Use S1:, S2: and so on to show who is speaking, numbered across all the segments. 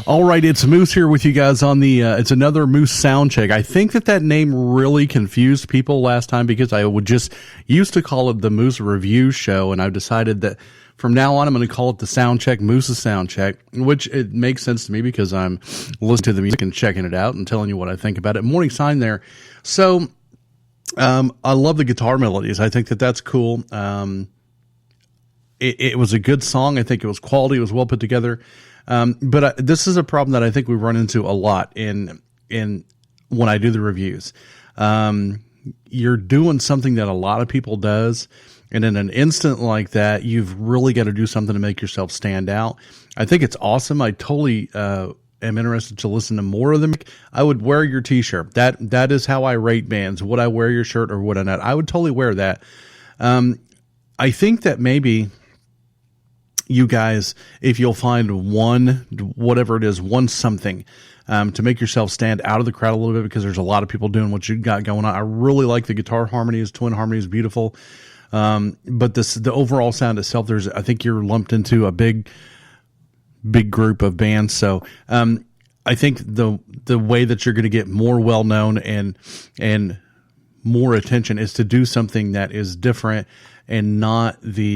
S1: All right, it's Moose here with you guys on the, it's another Moose Soundcheck. I think that name really confused people last time because I would just used to call it the Moose Review Show, and I've decided that from now on I'm going to call it the Soundcheck, Moose's Soundcheck, which it makes sense to me because I'm listening to the music and checking it out and telling you what I think about it. Morning sign there. So, I love the guitar melodies. I think that that's cool. It was a good song. I think it was quality. It was well put together. But this is a problem that I think we run into a lot in when I do the reviews. You're doing something that a lot of people does, and in an instant like that, you've really got to do something to make yourself stand out. I think it's awesome. I totally am interested to listen to more of them. I would wear your T-shirt. That is how I rate bands. Would I wear your shirt or would I not? I would totally wear that. I think that maybe you guys, if you'll find one, whatever it is, one something, to make yourself stand out of the crowd a little bit, because there's a lot of people doing what you got going on. I really like the guitar harmonies, twin harmonies, beautiful. But the overall sound itself, I think you're lumped into a big group of bands. So, I think the way that you're going to get more well known and more attention is to do something that is different and not the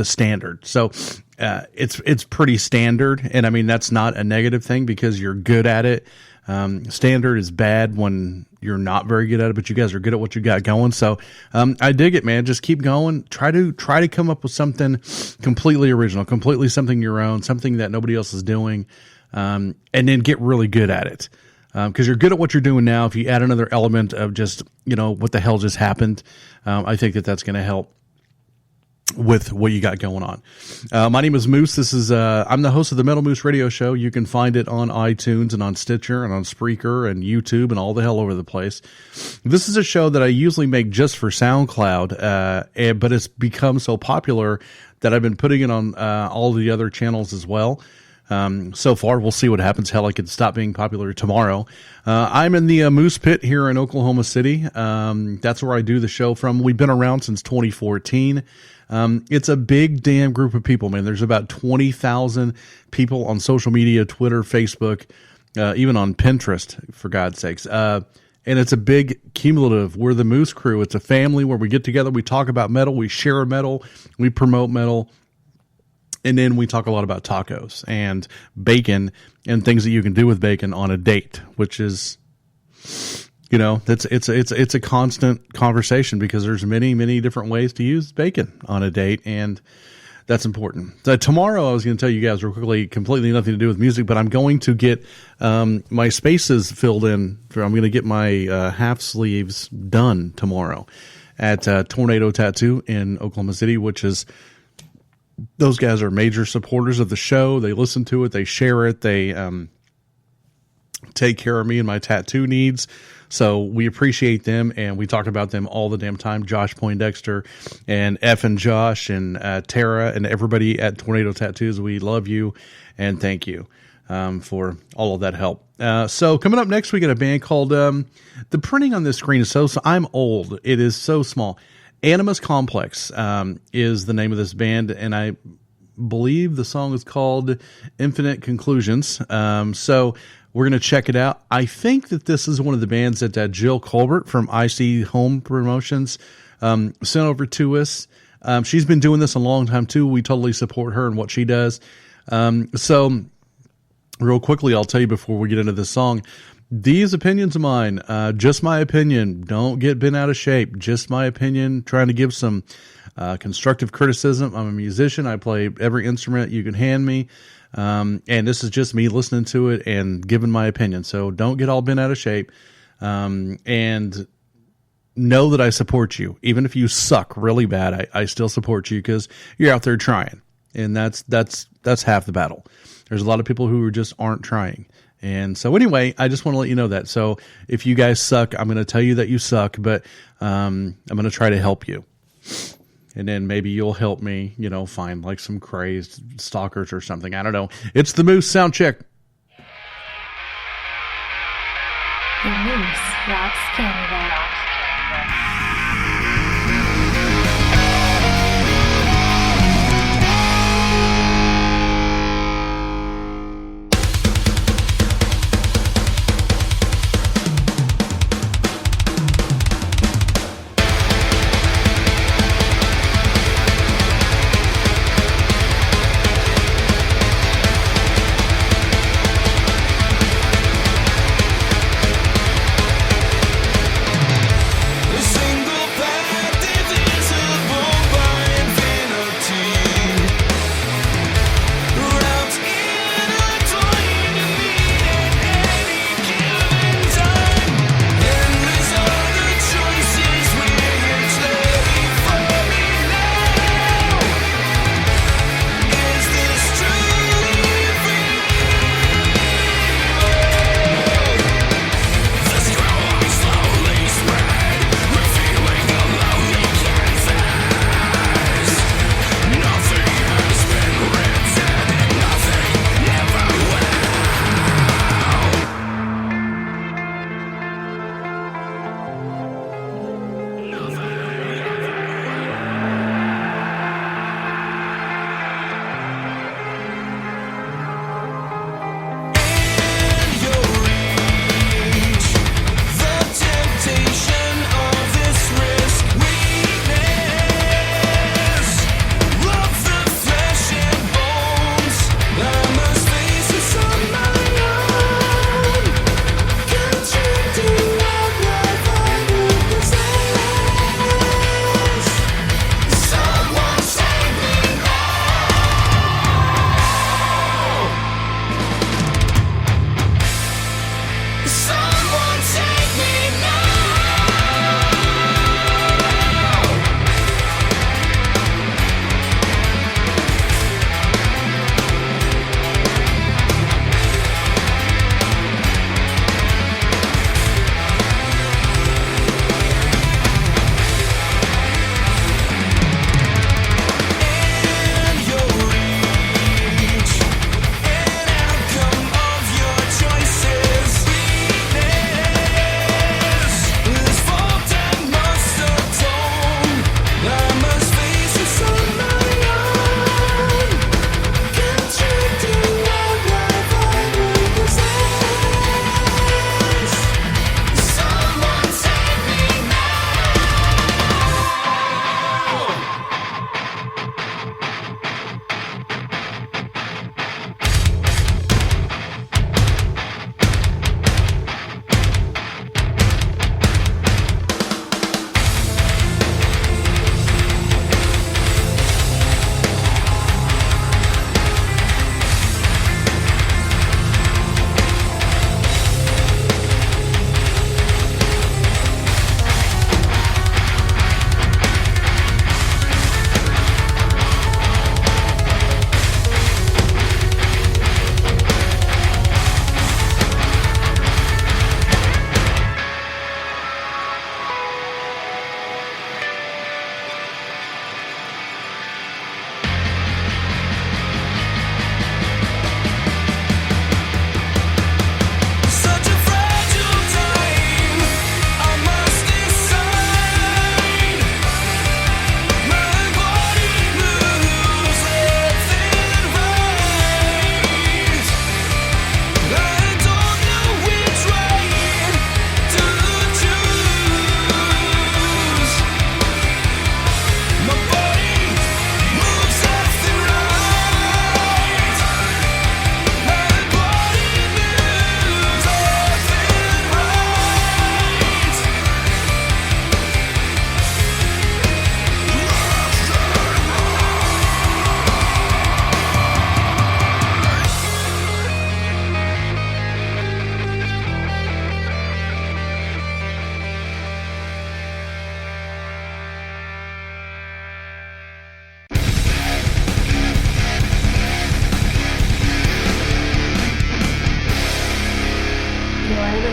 S1: standard. So, it's pretty standard. And I mean, that's not a negative thing because you're good at it. Standard is bad when you're not very good at it, but you guys are good at what you got going. So, I dig it, man. Just keep going. Try to come up with something completely original, completely something your own, something that nobody else is doing. And then get really good at it. Because you're good at what you're doing now. If you add another element of just, what the hell just happened, I think that's going to help with what you got going on. My name is Moose. This is, I'm the host of the Metal Moose Radio Show. You can find it on iTunes and on Stitcher and on Spreaker and YouTube and all the hell over the place. This is a show that I usually make just for SoundCloud, but it's become so popular that I've been putting it on all the other channels as well. So far, we'll see what happens. Hell, I could stop being popular tomorrow. I'm in the Moose Pit here in Oklahoma City. That's where I do the show from. We've been around since 2014. It's a big damn group of people, man. There's about 20,000 people on social media, Twitter, Facebook, even on Pinterest, for God's sakes. And it's a big cumulative. We're the Moose Crew. It's a family where we get together, we talk about metal, we share metal, we promote metal. And then we talk a lot about tacos and bacon and things that you can do with bacon on a date, which is, it's a constant conversation because there's many, many different ways to use bacon on a date, and that's important. So tomorrow I was going to tell you guys real quickly, completely nothing to do with music, but I'm going to get my spaces filled in. I'm going to get my half sleeves done tomorrow at Tornado Tattoo in Oklahoma City, which is... Those guys are major supporters of the show. They listen to it. They share it. They take care of me and my tattoo needs. So we appreciate them, and we talk about them all the damn time. Josh Poindexter and F and Josh and Tara and everybody at Tornado Tattoos. We love you and thank you for all of that help. So coming up next, we got a band called the printing on this screen is so I'm old. It is so small. Animus Complex is the name of this band, and I believe the song is called Infinite Conclusions. So we're going to check it out. I think that this is one of the bands that Jill Colbert from IC Home Promotions sent over to us. She's been doing this a long time, too. We totally support her and what she does. So real quickly, I'll tell you before we get into this song, these opinions of mine, just my opinion, don't get bent out of shape. Just my opinion, trying to give some constructive criticism. I'm a musician. I play every instrument you can hand me. And this is just me listening to it and giving my opinion. So don't get all bent out of shape. And know that I support you. Even if you suck really bad, I still support you because you're out there trying. And that's half the battle. There's a lot of people who just aren't trying. And so anyway, I just want to let you know that. So if you guys suck, I'm going to tell you that you suck, but I'm going to try to help you. And then maybe you'll help me, find like some crazed stalkers or something. I don't know. It's the Moose Soundcheck.
S2: The Moose rocks Canada.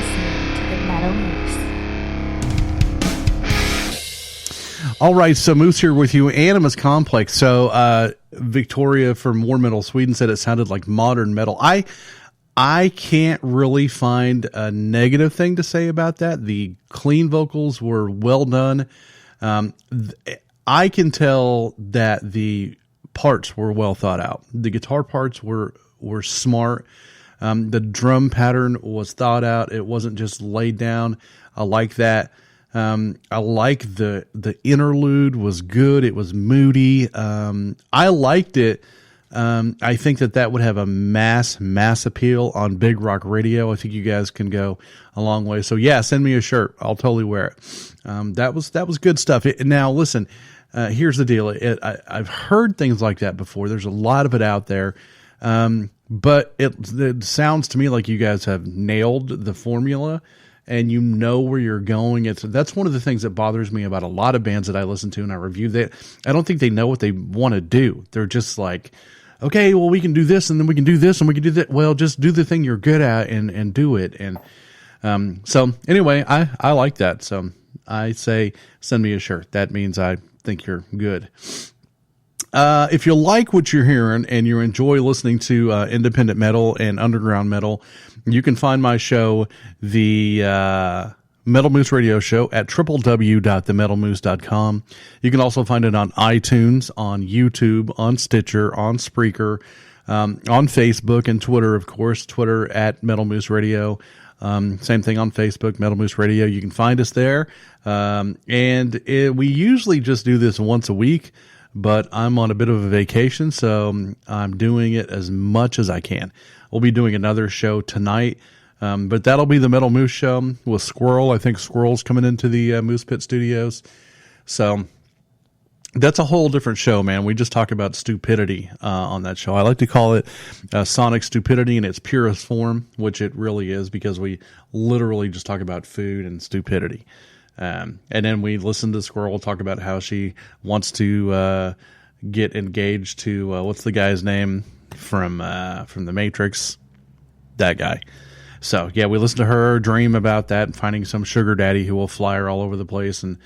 S2: listening to the Metal Moose.
S1: All right, so Moose here with you. Animus Complex. So Victoria from War Metal Sweden said it sounded like modern metal. I can't really find a negative thing to say about that. The clean vocals were well done. I can tell that the parts were well thought out. The guitar parts were smart. The drum pattern was thought out. It wasn't just laid down. I like that. I like the interlude was good. It was moody. I liked it. I think that would have a mass appeal on Big Rock Radio. I think you guys can go a long way. So yeah, send me a shirt. I'll totally wear it. That was good stuff. Now listen, here's the deal. I've heard things like that before. There's a lot of it out there. But it sounds to me like you guys have nailed the formula and you know where you're going. That's one of the things that bothers me about a lot of bands that I listen to and I review. I don't think they know what they want to do. They're just like, okay, well, we can do this and then we can do this and we can do that. Well, just do the thing you're good at and do it. And so anyway, I like that. So I say, send me a shirt. That means I think you're good. If you like what you're hearing and you enjoy listening to independent metal and underground metal, you can find my show, the Metal Moose Radio Show, at www.themetalmoose.com. You can also find it on iTunes, on YouTube, on Stitcher, on Spreaker, on Facebook and Twitter, of course. Twitter at Metal Moose Radio. Same thing on Facebook, Metal Moose Radio. You can find us there. We usually just do this once a week, but I'm on a bit of a vacation, so I'm doing it as much as I can. We'll be doing another show tonight, but that'll be the Metal Moose Show with Squirrel. I think Squirrel's coming into the Moose Pit Studios. So that's a whole different show, man. We just talk about stupidity on that show. I like to call it Sonic Stupidity in its purest form, which it really is, because we literally just talk about food and stupidity. And then we listen to Squirrel talk about how she wants to get engaged to what's the guy's name from the Matrix, that guy. So yeah, we listen to her dream about that and finding some sugar daddy who will fly her all over the place, and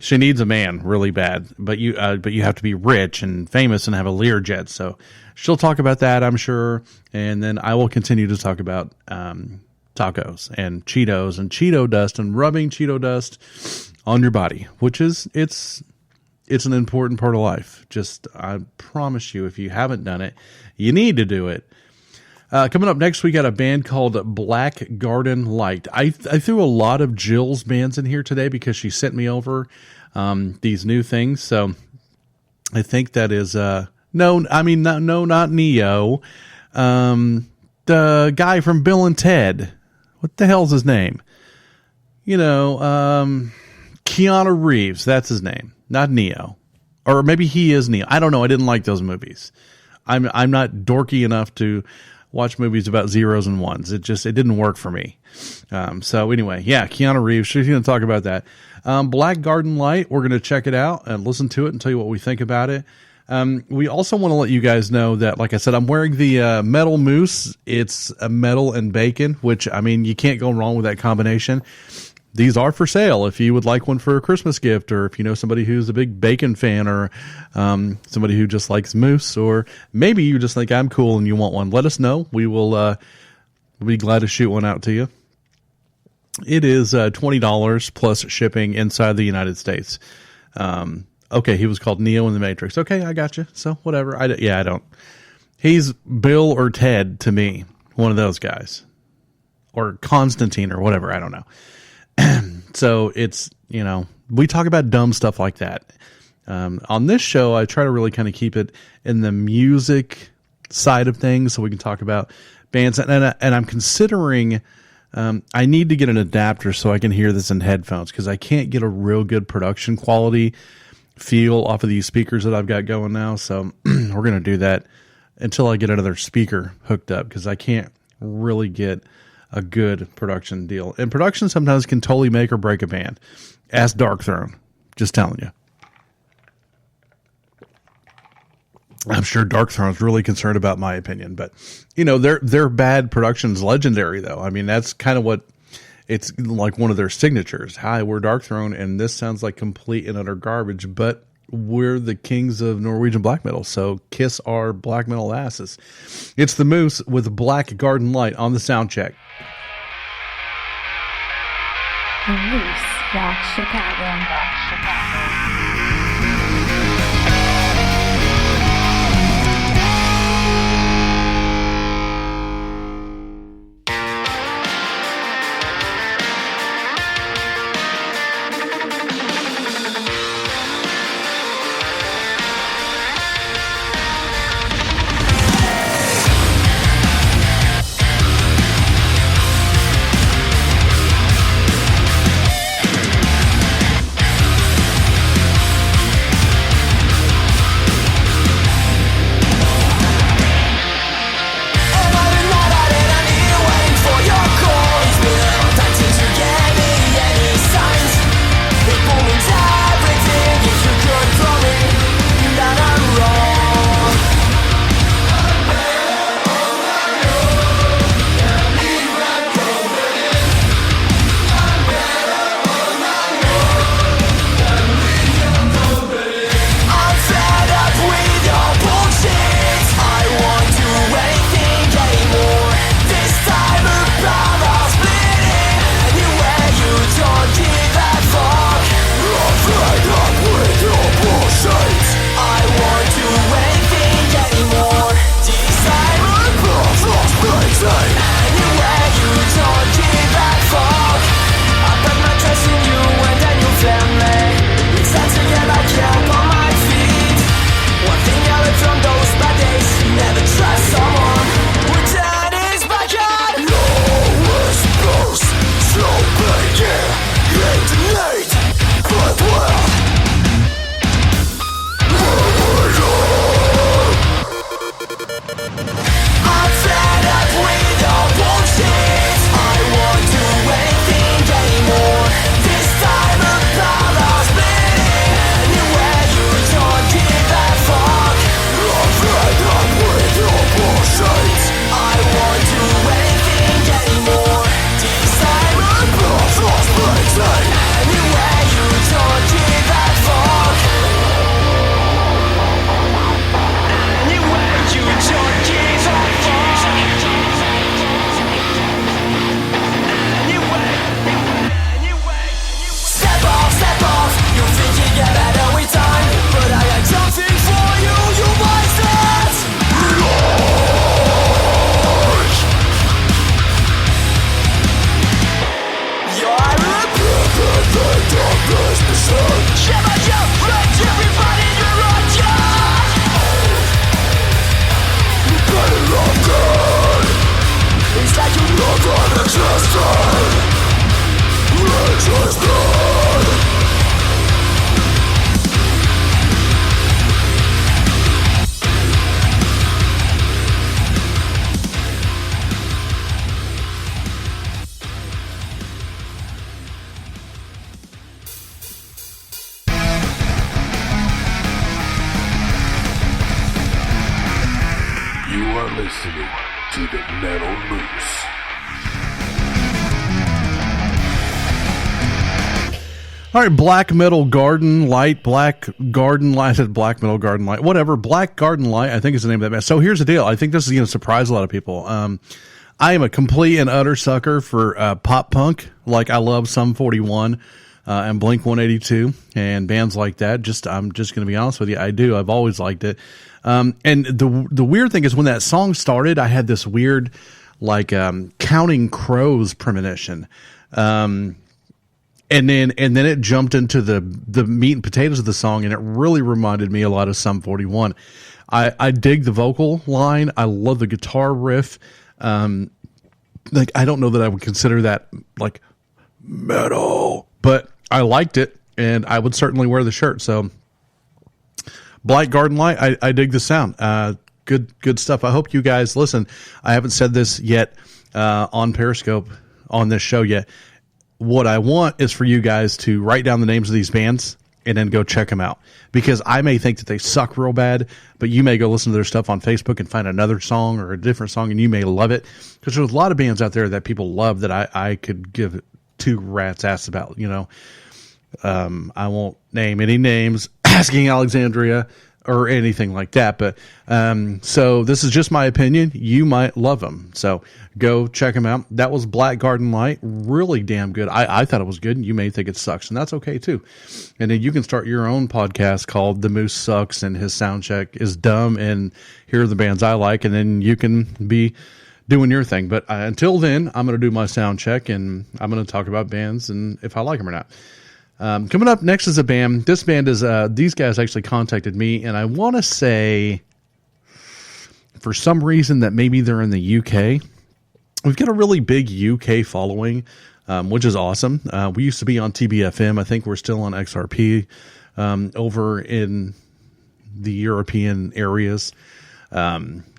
S1: she needs a man really bad. But you have to be rich and famous and have a Learjet. So she'll talk about that, I'm sure, and then I will continue to talk about tacos and Cheetos and Cheeto dust and rubbing Cheeto dust on your body, which is it's an important part of life. Just, I promise you, if you haven't done it, you need to do it. Coming up next, we got a band called Black Garden Light. I threw a lot of Jill's bands in here today because she sent me over these new things. So I think that is not Neo. The guy from Bill and Ted. What the hell's his name? Keanu Reeves. That's his name. Not Neo. Or maybe he is Neo. I don't know. I didn't like those movies. I'm not dorky enough to watch movies about zeros and ones. It didn't work for me. So anyway, yeah, Keanu Reeves. She's going to talk about that. Black Garden Light. We're going to check it out and listen to it and tell you what we think about it. We also want to let you guys know that, like I said, I'm wearing the Metal Moose. It's a metal and bacon, which, I mean, you can't go wrong with that combination. These are for sale if you would like one for a Christmas gift, or if you know somebody who's a big bacon fan, or somebody who just likes moose, or maybe you just think I'm cool and you want one. Let us know. We will we'll be glad to shoot one out to you. It is $20 plus shipping inside the United States. Okay, he was called Neo in the Matrix. Okay, I got you. So whatever. I don't. He's Bill or Ted to me, one of those guys, or Constantine or whatever. I don't know. So it's, we talk about dumb stuff like that. On this show, I try to really kind of keep it in the music side of things, so we can talk about bands. And I'm considering, I need to get an adapter so I can hear this in headphones, because I can't get a real good production quality feel off of these speakers that I've got going now. So we're going to do that until I get another speaker hooked up, because I can't really get a good production deal. And production sometimes can totally make or break a band. Ask Dark Throne. Just telling you. I'm sure Dark Throne's really concerned about my opinion, but their bad production's legendary though. I mean, that's kind of what it's like one of their signatures. Hi, we're Dark Throne, and this sounds like complete and utter garbage, but we're the kings of Norwegian black metal, so kiss our black metal asses. It's the Moose with Black Garden Light on the Soundcheck.
S2: The Moose rock Chicago.
S3: listening to the Metal Moose.
S1: All right, Black Metal Garden Light, Black Garden Light, I said Black Metal Garden Light, whatever, Black Garden Light, I think is the name of that band. So here's the deal. I think this is going to surprise a lot of people. I am a complete and utter sucker for pop punk. Like, I love Sum 41 and Blink 182 and bands like that. I'm just going to be honest with you. I do. I've always liked it. And the weird thing is when that song started, I had this weird, like, Counting Crows premonition. And then it jumped into the meat and potatoes of the song, and it really reminded me a lot of Sum 41. I dig the vocal line. I love the guitar riff. Like, I don't know that I would consider that like metal, but I liked it, and I would certainly wear the shirt. So, Black Garden Light, I dig the sound. Good stuff. I hope you guys listen. I haven't said this yet on Periscope on this show yet. What I want is for you guys to write down the names of these bands and then go check them out, because I may think that they suck real bad, but you may go listen to their stuff on Facebook and find another song or a different song, and you may love it, because there's a lot of bands out there that people love that I could give two rat's ass about, I won't name any names, asking Alexandria or anything like that. But so this is just my opinion. You might love them. So go check them out. That was Black Garden Light. Really damn good. I thought it was good, and you may think it sucks, and that's okay too. And then you can start your own podcast called The Moose Sucks and His Soundcheck is Dumb, and here are the bands I like, and then you can be doing your thing. But until then, I'm going to do my sound check, and I'm going to talk about bands and if I like them or not. Coming up next is a band. This band is, these guys actually contacted me, and I want to say for some reason that maybe they're in the UK. We've got a really big UK following, which is awesome. We used to be on TBFM. I think we're still on XRP over in the European areas.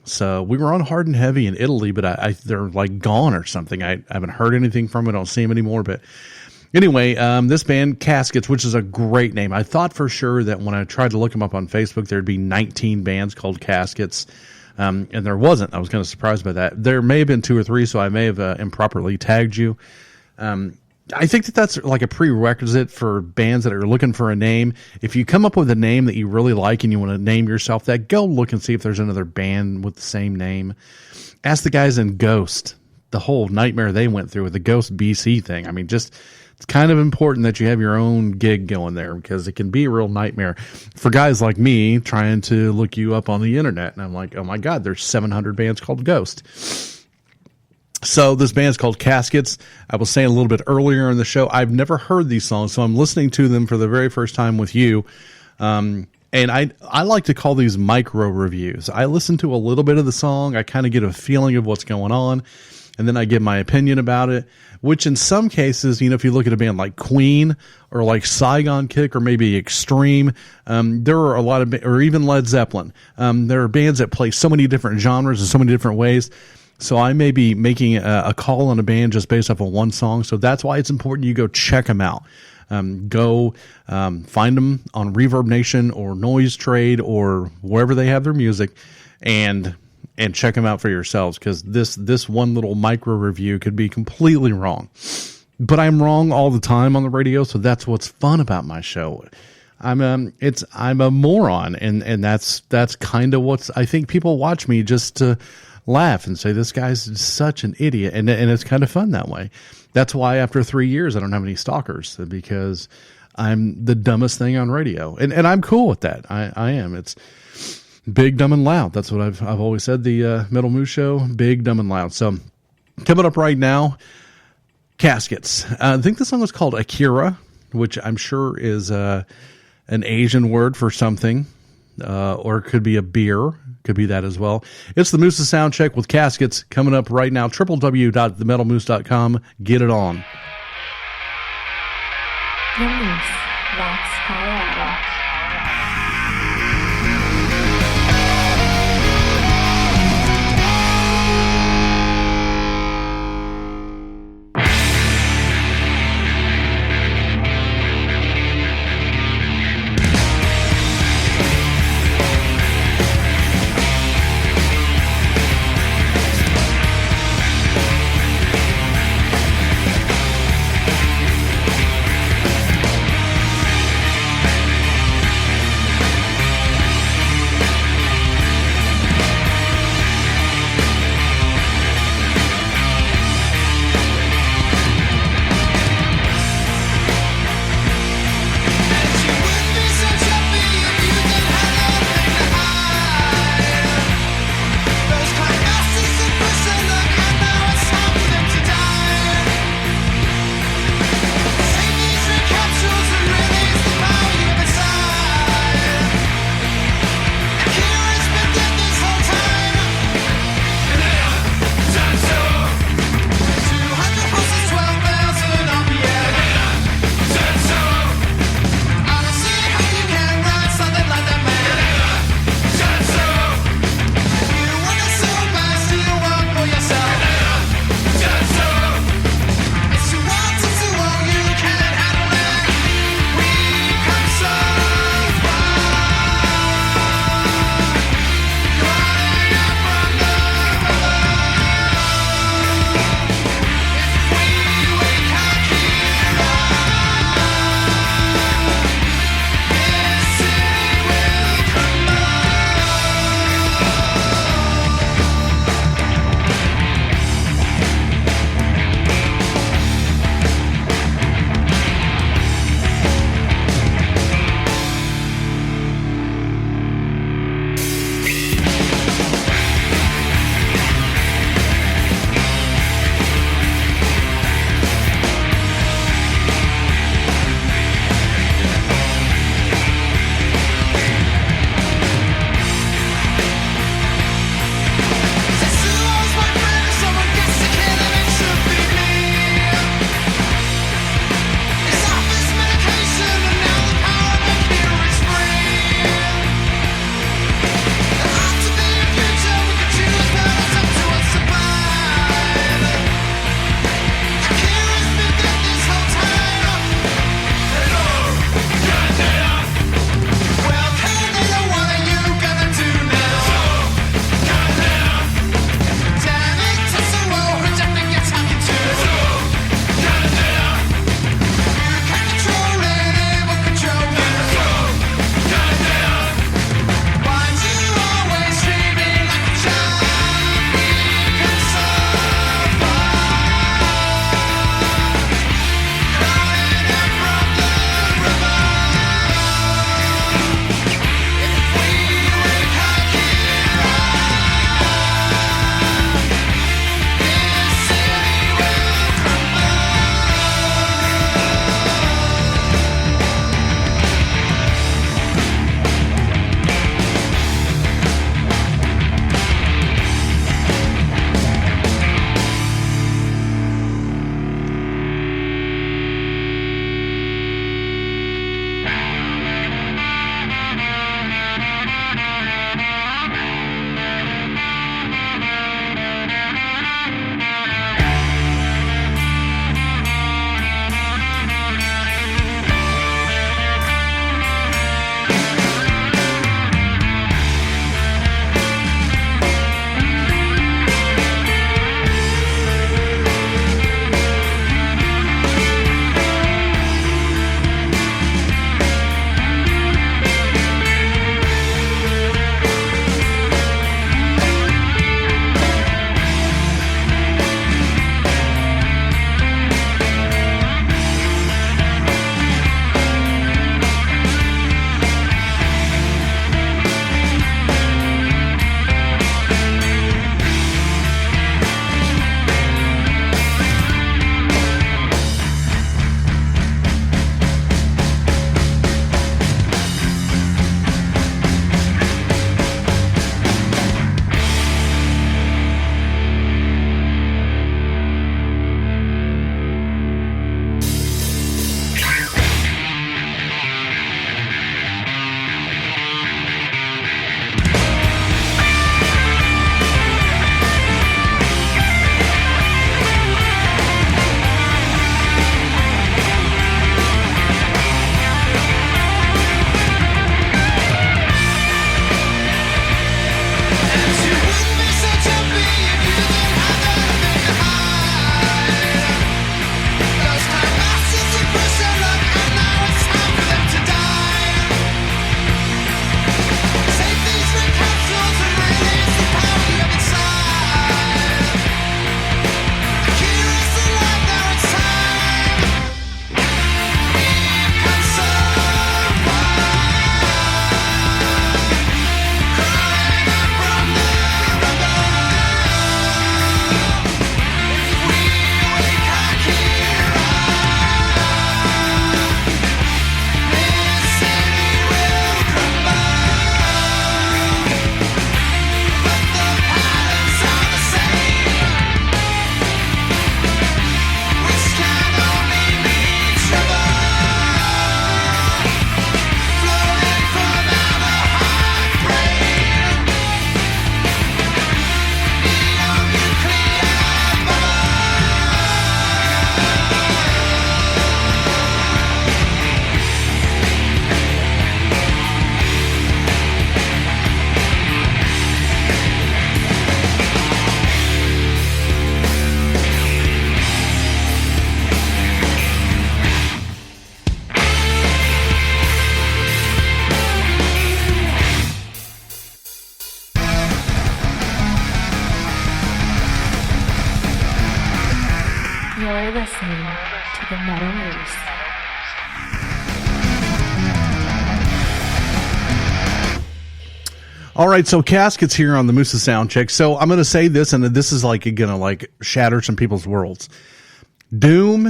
S1: So we were on Hard and Heavy in Italy, but they're like gone or something. I haven't heard anything from them. I don't see them anymore, but anyway, this band, Caskets, which is a great name. I thought for sure that when I tried to look them up on Facebook, there'd be 19 bands called Caskets, and there wasn't. I was kind of surprised by that. There may have been 2 or 3, so I may have improperly tagged you. I think that's like a prerequisite for bands that are looking for a name. If you come up with a name that you really like and you want to name yourself that, go look and see if there's another band with the same name. Ask the guys in Ghost, the whole nightmare they went through with the Ghost BC thing. I mean, it's kind of important that you have your own gig going there, because it can be a real nightmare for guys like me trying to look you up on the internet. And I'm like, oh my God, there's 700 bands called Ghost. So this band's called Caskets. I was saying a little bit earlier in the show, I've never heard these songs, so I'm listening to them for the very first time with you. And I like to call these micro reviews. I listen to a little bit of the song. I kind of get a feeling of what's going on, and then I give my opinion about it, which in some cases, if you look at a band like Queen or like Saigon Kick or maybe Extreme, there are a lot of, or even Led Zeppelin. There are bands that play so many different genres in so many different ways. So I may be making a call on a band just based off of one song. So that's why it's important you go check them out. Go find them on Reverb Nation or Noise Trade or wherever they have their music, and check them out for yourselves, because this one little micro review could be completely wrong. But I'm wrong all the time on the radio, so that's what's fun about my show. I'm a moron, and that's kind of what's, I think people watch me just to laugh and say, this guy's such an idiot, and it's kind of fun that way. That's why after 3 years I don't have any stalkers, because I'm the dumbest thing on radio, and I'm cool with that. I am. It's big, dumb, and loud. That's what I've always said. The Metal Moose Show, big, dumb, and loud. So coming up right now, Caskets. I think the song was called Akira, which I'm sure is an Asian word for something, or it could be a beer. Could be that as well. It's the Moose's Soundcheck with Caskets coming up right now. www.themetalmoose.com. Get it on.
S2: The Moose rocks PARIAH. You're listening to the Metal Moose.
S1: All right, so Casket's here on the Moose's Soundcheck. So I'm going to say this, and this is like going to like shatter some people's worlds. Doom,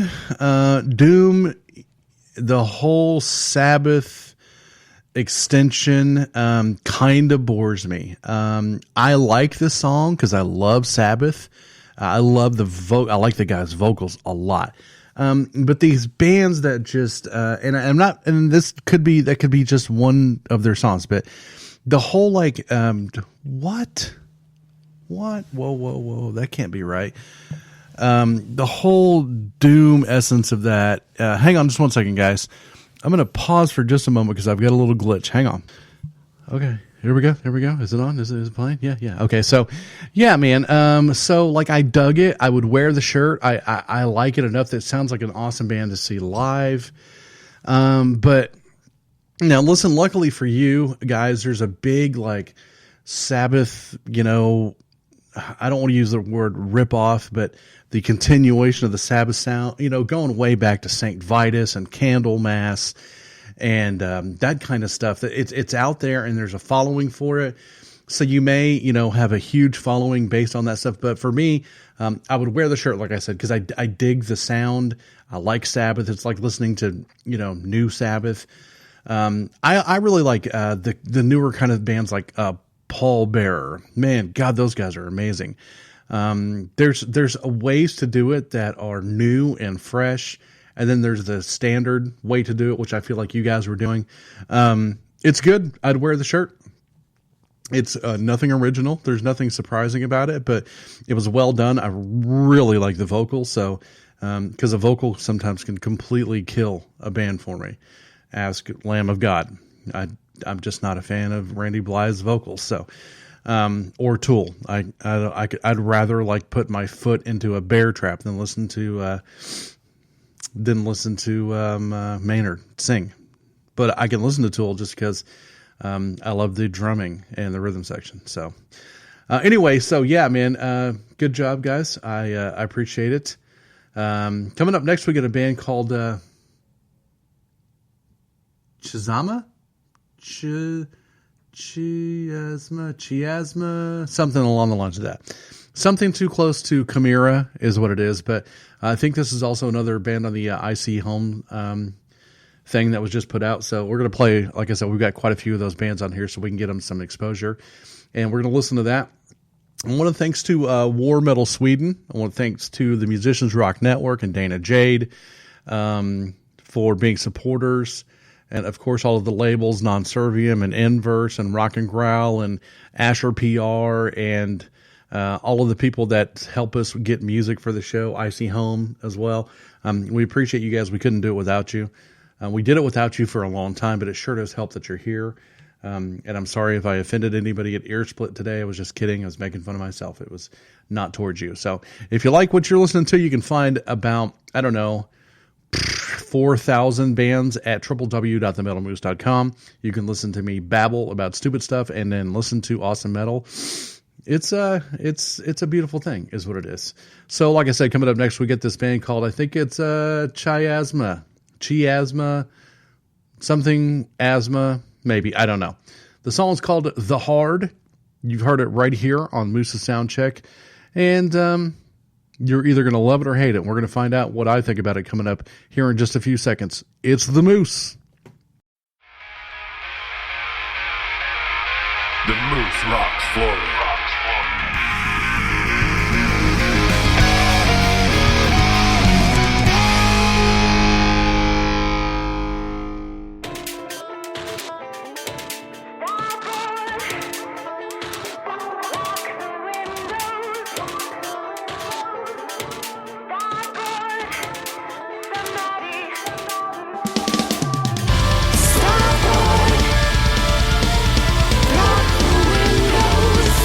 S1: the whole Sabbath extension kind of bores me. I like this song because I love Sabbath. I love I like the guy's vocals a lot. But these bands that just and I'm not, and that could be just one of their songs, but the whole like what whoa that can't be right. The whole Doom essence of that. Hang on just one second, guys. I'm gonna pause for just a moment because I've got a little glitch. Hang on. Okay, here we go. Is it on? Is it playing? Yeah. Okay, so yeah, man. So like I dug it. I would wear the shirt. I like it enough that it sounds like an awesome band to see live. But now listen, luckily for you guys, there's a big like Sabbath, I don't want to use the word rip off, but the continuation of the Sabbath sound, going way back to St. Vitus and Candlemas and that kind of stuff. It's out there and there's a following for it. So you may, have a huge following based on that stuff. But for me, I would wear the shirt, like I said, because I dig the sound. I like Sabbath. It's like listening to, new Sabbath. I really like the newer kind of bands like Paul Bearer. Man, God, those guys are amazing. There's ways to do it that are new and fresh, and then there's the standard way to do it, which I feel like you guys were doing. It's good. I'd wear the shirt. It's nothing original. There's nothing surprising about it, but it was well done. I really like the vocals, so because a vocal sometimes can completely kill a band for me. Ask Lamb of God. I'm just not a fan of Randy Blythe's vocals. So, or Tool. I'd rather like put my foot into a bear trap than listen to Maynard sing. But I can listen to Tool just because I love the drumming and the rhythm section. So, anyway, so yeah, man, good job, guys. I appreciate it. Coming up next, we got a band called Chiasma, something along the lines of that. Something too close to Chimera is what it is, but I think this is also another band on the IC Home thing that was just put out. So we're going to play, like I said, we've got quite a few of those bands on here so we can get them some exposure, and we're going to listen to that. I want to thanks to War Metal Sweden. I want to thanks to the Musicians Rock Network and Dana Jade for being supporters. And, of course, all of the labels, Non-Servium and Inverse and Rock and Growl and Asher PR and all of the people that help us get music for the show, IC Home as well. We appreciate you guys. We couldn't do it without you. We did it without you for a long time, but it sure does help that you're here. And I'm sorry if I offended anybody at Ear Split today. I was just kidding. I was making fun of myself. It was not towards you. So if you like what you're listening to, you can find about, 4,000 bands at www.themetalmoose.com. You can listen to me babble about stupid stuff and then listen to awesome metal. It's a beautiful thing is what it is. So like I said, coming up next, we get this band called, I think it's Chiasma, something asthma, maybe. I don't know. The song is called The Hard. You've heard it right here on Moose's Soundcheck. And, you're either going to love it or hate it. We're going to find out what I think about it coming up here in just a few seconds. It's the Moose.
S3: The Moose rocks Florida.
S4: Stop, boy. Lock the windows.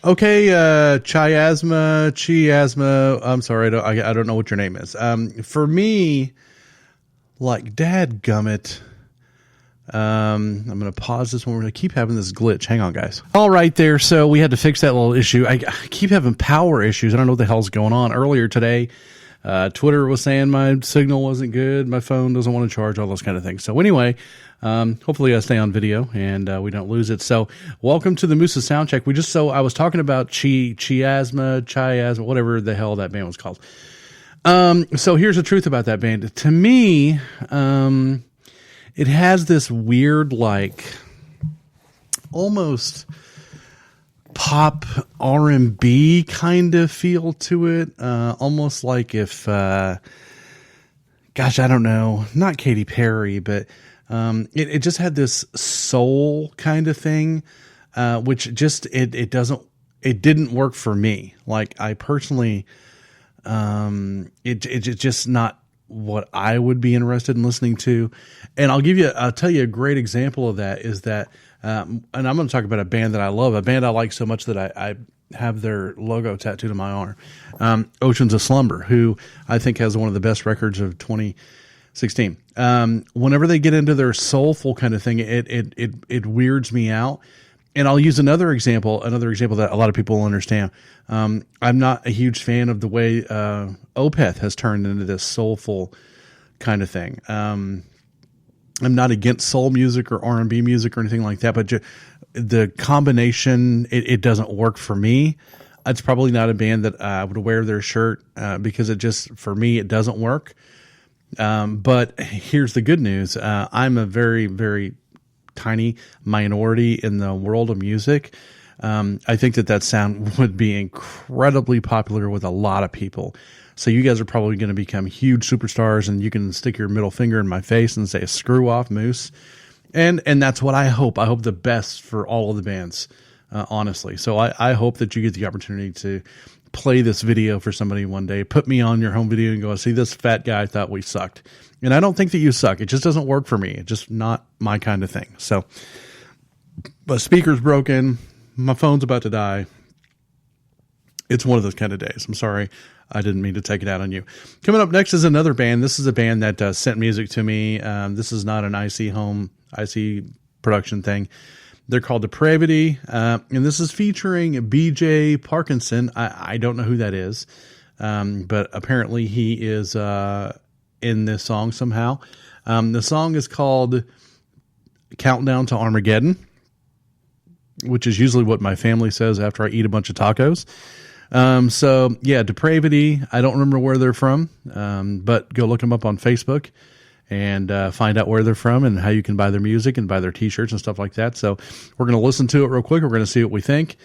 S1: Chiasma. I'm sorry, I don't know what your name is. For me, like dadgummit. I'm going to pause this one. We're going to keep having this glitch. Hang on, guys. All right there. So we had to fix that little issue. I keep having power issues. I don't know what the hell's going on. Earlier today, Twitter was saying my signal wasn't good. My phone doesn't want to charge, all those kind of things. So anyway, hopefully I stay on video and we don't lose it. So welcome to the Moose's Soundcheck. I was talking about Chiasma, whatever the hell that band was called. So here's the truth about that band. To me, it has this weird, like, almost pop R&B kind of feel to it. Almost like if, I don't know, not Katy Perry, but it just had this soul kind of thing, which just it didn't work for me. Like, I personally, it's just not what I would be interested in listening to. And I'll tell you a great example of that is that, and I'm going to talk about a band that I love, a band I like so much that I have their logo tattooed on my arm. Oceans of Slumber, who I think has one of the best records of 2016. Whenever they get into their soulful kind of thing, it weirds me out. And I'll use another example that a lot of people will understand. I'm not a huge fan of the way Opeth has turned into this soulful kind of thing. I'm not against soul music or R&B music or anything like that, but the combination, it doesn't work for me. It's probably not a band that I would wear their shirt because for me, it doesn't work. But here's the good news. I'm a very, very tiny minority in the world of music. I think that sound would be incredibly popular with a lot of people. So you guys are probably going to become huge superstars, and you can stick your middle finger in my face and say, screw off, Moose. And that's what I hope. I hope the best for all of the bands, honestly. So I hope that you get the opportunity to play this video for somebody one day, put me on your home video and go, see, this fat guy thought we sucked. And I don't think that you suck. It just doesn't work for me. It's just not my kind of thing. So, but speaker's broken. My phone's about to die. It's one of those kind of days. I'm sorry. I didn't mean to take it out on you. Coming up next is another band. This is a band that sent music to me. This is not an IC production thing. They're called Depravity. And this is featuring BJ Parkinson. I don't know who that is. But apparently he is, in this song somehow. The song is called Countdown to Armageddon, which is usually what my family says after I eat a bunch of tacos. So yeah, Depravity. I don't remember where they're from, but go look them up on Facebook and find out where they're from and how you can buy their music and buy their t-shirts and stuff like that. So we're going to listen to it real quick. We're going to see what we think.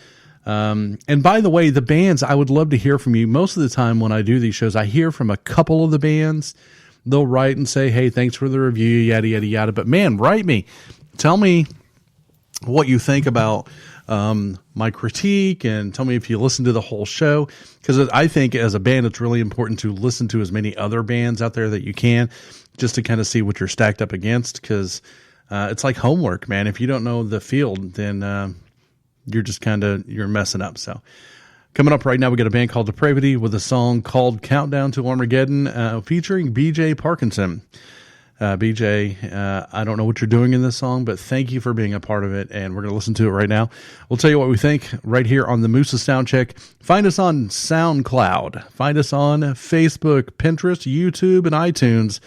S1: And by the way, the bands, I would love to hear from you. Most of the time when I do these shows, I hear from a couple of the bands. They'll write and say, hey, thanks for the review, yada, yada, yada. But man, write me. Tell me what you think about my critique, and tell me if you listen to the whole show. Because I think as a band, it's really important to listen to as many other bands out there that you can, just to kind of see what you're stacked up against. Because it's like homework, man. If you don't know the field, then you're just you're messing up. So coming up right now, we got a band called Depravity with a song called Countdown to Armageddon, featuring BJ Parkinson. BJ, I don't know what you're doing in this song, but thank you for being a part of it, and we're going to listen to it right now. We'll tell you what we think right here on the Moose's Soundcheck. Find us on SoundCloud. Find us on Facebook, Pinterest, YouTube, and iTunes,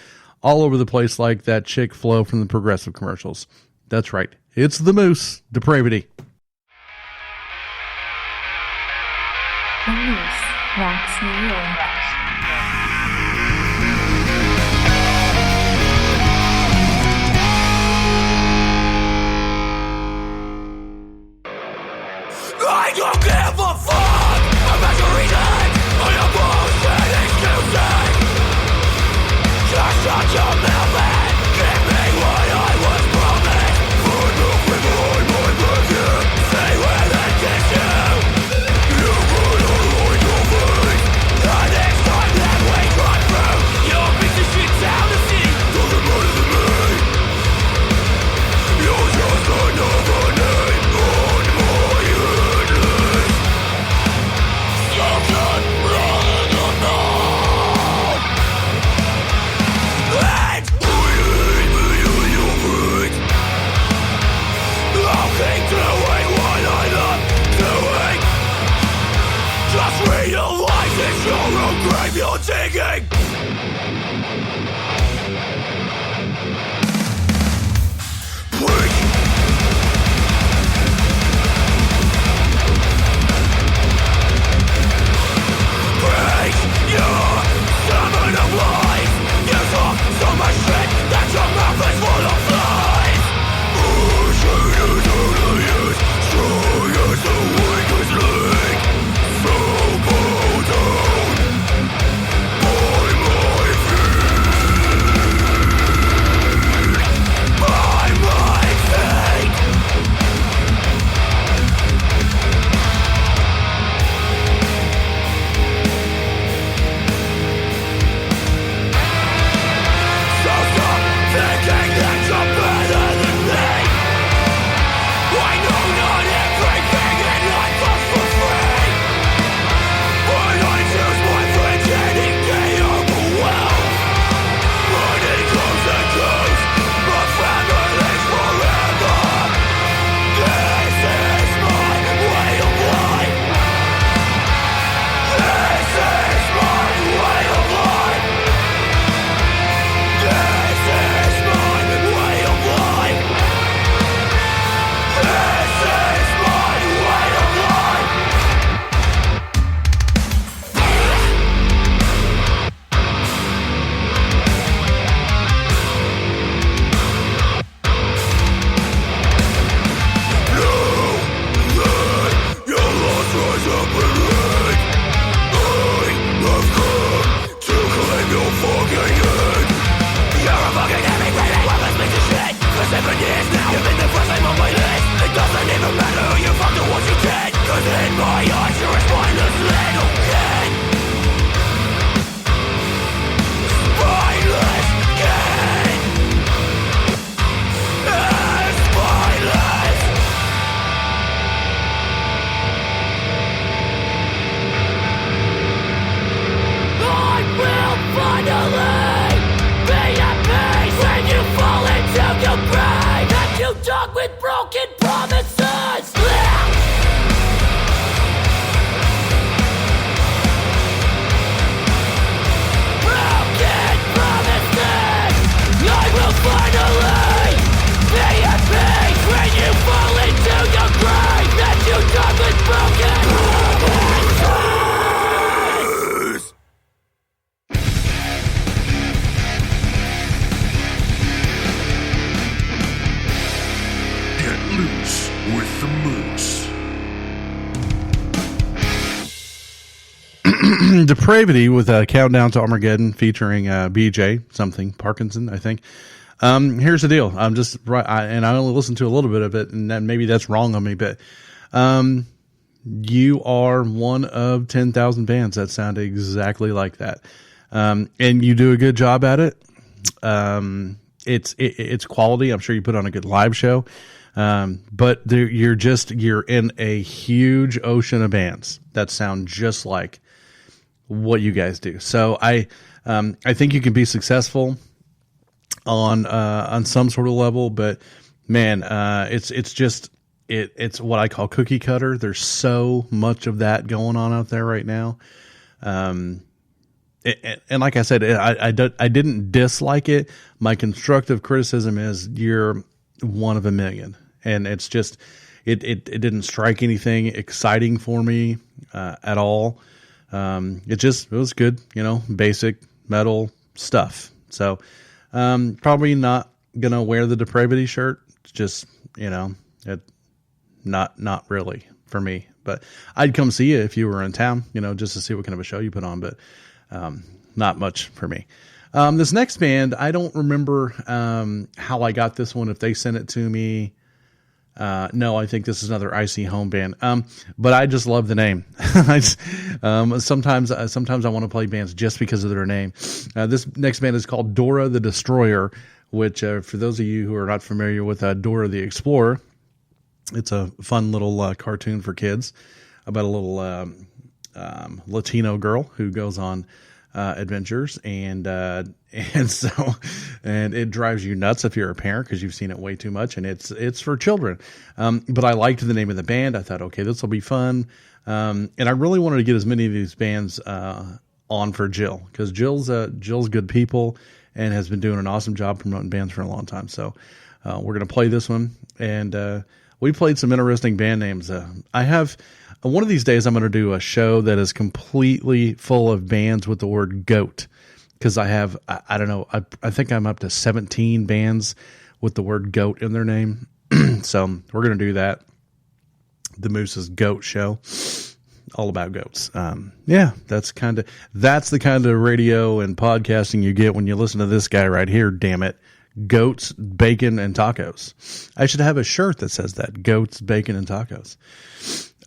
S1: all over the place like that chick Flo from the Progressive commercials. That's right. It's the Moose, Depravity.
S2: The Moose rocks New York.
S3: I don't give a fuck about your reasons or your bullshit excuses. Just shut your mouth and give me what I was promised. For the people on my back here, say where that gets you. You put a line to face. The next time that we cut through, you'll beat the shit down the sea. Doesn't matter to me. You're just another name on my head list.
S1: Depravity with a Countdown to Armageddon featuring BJ something Parkinson, I think. Here's the deal. I'm just right, and I only listened to a little bit of it, and then maybe that's wrong on me, but you are one of 10,000 bands that sound exactly like that, and you do a good job at it. It's quality. I'm sure you put on a good live show, but you're in a huge ocean of bands that sound just like what you guys do. So I think you can be successful on some sort of level, but man, it's what I call cookie cutter. There's so much of that going on out there right now. And like I said, I didn't dislike it. My constructive criticism is you're one of a million, and it's just, it didn't strike anything exciting for me, at all. It was good, basic metal stuff. So, probably not gonna wear the Depravity shirt. It's just, not really for me, but I'd come see you if you were in town, just to see what kind of a show you put on, but, not much for me. This next band, I don't remember, how I got this one, if they sent it to me. No, I think this is another Icy Home band. But I just love the name. Sometimes I want to play bands just because of their name. This next band is called Dora the Destroyer, which, for those of you who are not familiar with Dora the Explorer, it's a fun little cartoon for kids about a little Latino girl who goes on adventures, and it drives you nuts if you're a parent because you've seen it way too much, and it's for children. But I liked the name of the band. I thought, okay, this will be fun, and I really wanted to get as many of these bands on for Jill, because Jill's good people and has been doing an awesome job promoting bands for a long time. So we're gonna play this one, and we played some interesting band names. I have. One of these days, I'm going to do a show that is completely full of bands with the word goat, because I don't know, I think I'm up to 17 bands with the word goat in their name. So we're going to do that. The Moose's Goat Show, all about goats. Yeah, that's the kind of radio and podcasting you get when you listen to this guy right here. Damn it. Goats, bacon, and tacos. I should have a shirt that says that. Goats, bacon, and tacos.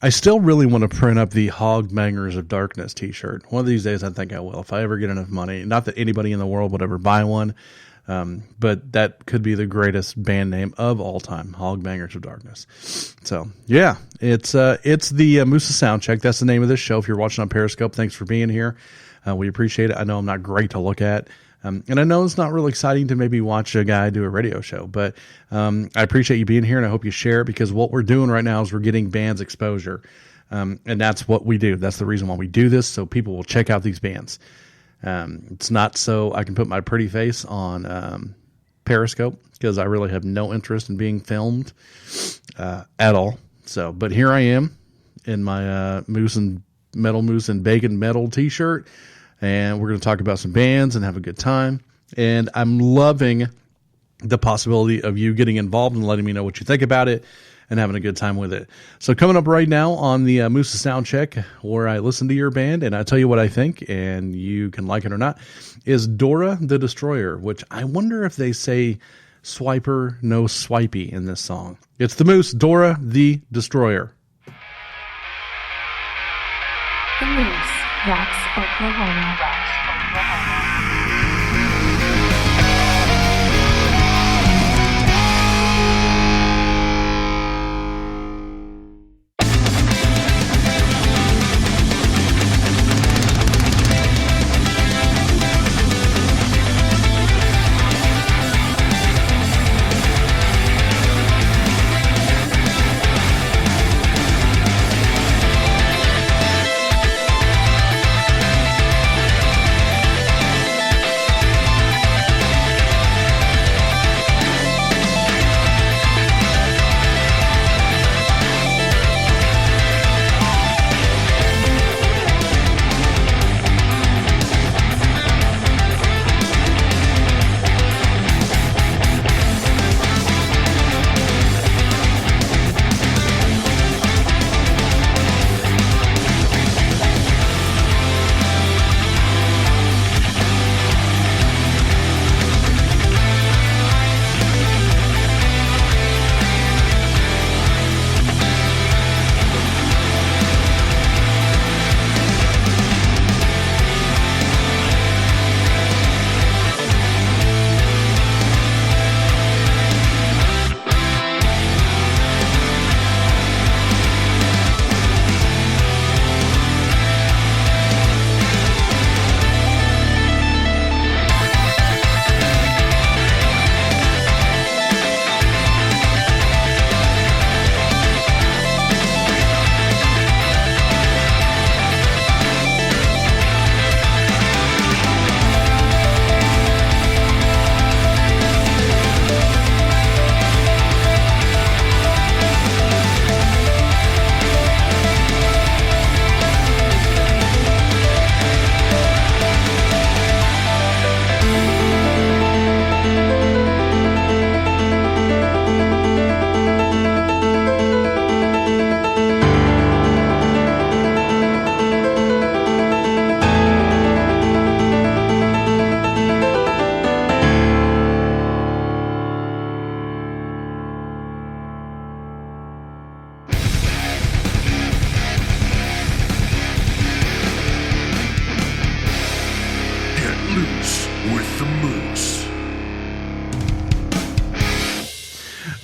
S1: I still really want to print up the Hog Bangers of Darkness t-shirt. One of these days, I think I will, if I ever get enough money. Not that anybody in the world would ever buy one, but that could be the greatest band name of all time, Hog Bangers of Darkness. So, yeah, it's the Moose's Soundcheck. That's the name of this show. If you're watching on Periscope, thanks for being here. We appreciate it. I know I'm not great to look at. And I know it's not really exciting to maybe watch a guy do a radio show, but I appreciate you being here, and I hope you share it, because what we're doing right now is we're getting bands exposure, and that's what we do. That's the reason why we do this, so people will check out these bands. It's not so I can put my pretty face on Periscope, because I really have no interest in being filmed at all. So, but here I am in my Moose and Bacon Metal t-shirt. And we're going to talk about some bands and have a good time. And I'm loving the possibility of you getting involved and letting me know what you think about it and having a good time with it. So coming up right now on the Moose's Soundcheck, where I listen to your band and I tell you what I think, and you can like it or not, is Dora the Destroyer, which I wonder if they say swiper, no swipey in this song. It's the Moose, Dora the Destroyer.
S2: The Moose, Rocks, Oklahoma.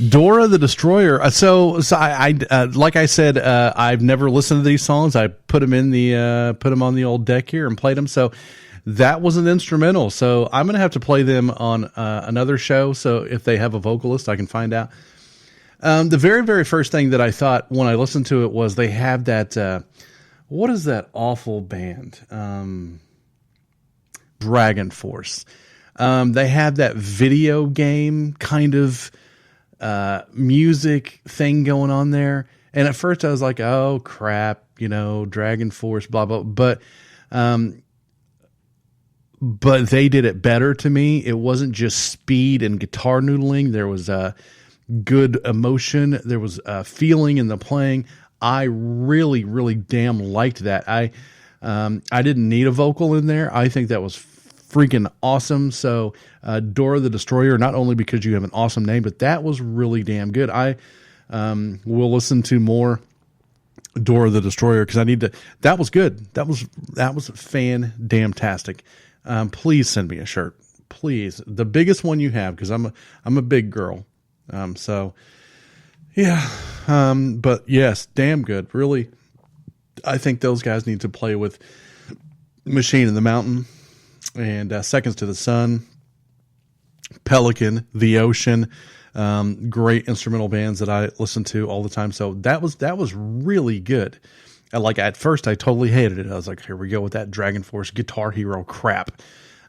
S1: Dora the Destroyer. So I like I said, I've never listened to these songs. I put them on the old deck here and played them. So that was an instrumental. So I'm gonna have to play them on another show. So if they have a vocalist, I can find out. The very, very first thing that I thought when I listened to it was they have that. What is that awful band? Dragon Force. They have that video game kind of music thing going on there. And at first I was like, oh crap, Dragon Force, blah, blah. But they did it better to me. It wasn't just speed and guitar noodling. There was good emotion. There was feeling in the playing. I really, really damn liked that. I didn't need a vocal in there. I think that was freaking awesome. So Dora the Destroyer, not only because you have an awesome name, but that was really damn good. I will listen to more Dora the Destroyer because I need to. That was good. That was fan-damn-tastic. Please send me a shirt, please. The biggest one you have, because I'm a big girl. So yeah. But yes, damn good. Really, I think those guys need to play with Machine in the Mountain and Seconds to the Sun, Pelican, The Ocean. Great instrumental bands that I listen to all the time. So that was really good. Like at first I totally hated it. I was like, here we go with that Dragon Force Guitar Hero crap.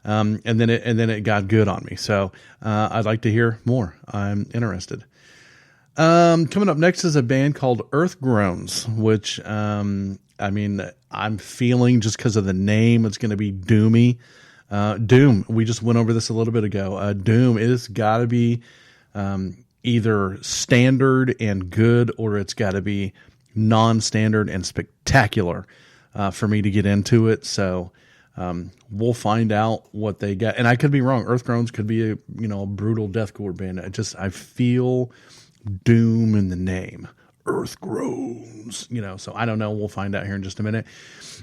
S1: And then it got good on me. So, I'd like to hear more. I'm interested. Coming up next is a band called Earth Groans, which, I'm feeling just because of the name, it's going to be doomy. Doom. We just went over this a little bit ago. Doom. It has got to be, either standard and good, or it's got to be non-standard and spectacular, for me to get into it. So, we'll find out what they got. And I could be wrong. Earth Groans could be a brutal deathcore band. I feel doom in the name. Earth Groans, so I don't know. We'll find out here in just a minute.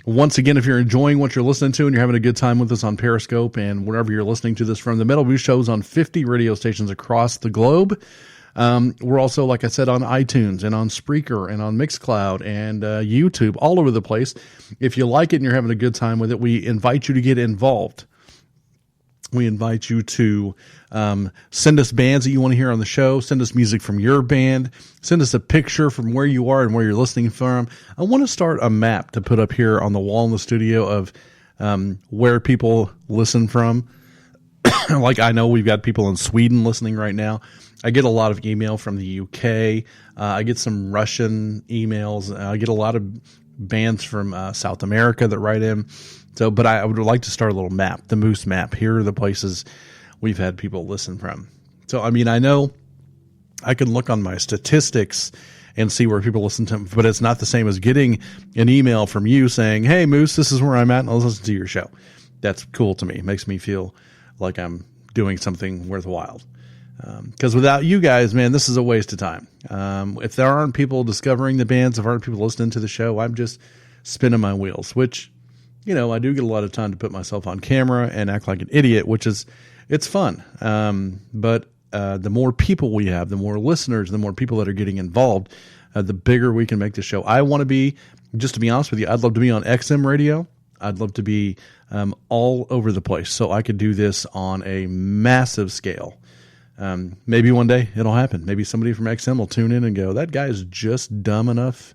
S1: Once again, if you're enjoying what you're listening to and you're having a good time with us on Periscope and wherever you're listening to this from, the Metal Boost Show's on 50 radio stations across the globe. We're also, like I said, on iTunes and on Spreaker and on Mixcloud and YouTube, all over the place. If you like it and you're having a good time with it, we invite you to get involved. We invite you to send us bands that you want to hear on the show. Send us music from your band. Send us a picture from where you are and where you're listening from. I want to start a map to put up here on the wall in the studio of where people listen from. Like I know we've got people in Sweden listening right now. I get a lot of email from the UK. I get some Russian emails. I get a lot of bands from South America that write in. So, but I would like to start a little map, the Moose map. Here are the places we've had people listen from. So, I know I can look on my statistics and see where people listen to them, but it's not the same as getting an email from you saying, hey, Moose, this is where I'm at, and I'll listen to your show. That's cool to me. It makes me feel like I'm doing something worthwhile. Because without you guys, man, this is a waste of time. If there aren't people discovering the bands, if aren't people listening to the show, I'm just spinning my wheels, which, I do get a lot of time to put myself on camera and act like an idiot, it's fun. But the more people we have, the more listeners, the more people that are getting involved, the bigger we can make the show. I want to be, just to be honest with you, I'd love to be on XM radio. I'd love to be all over the place so I could do this on a massive scale. Maybe one day it'll happen. Maybe somebody from XM will tune in and go, that guy is just dumb enough.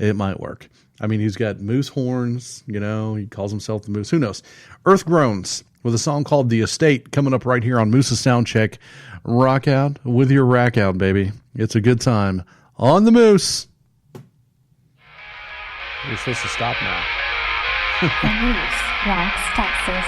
S1: It might work. He's got moose horns, he calls himself the Moose. Who knows? Earth Groans with a song called The Estate coming up right here on Moose's Soundcheck. Rock out with your rack out, baby. It's a good time on the Moose. We're supposed to stop now.
S2: The Moose rocks Texas.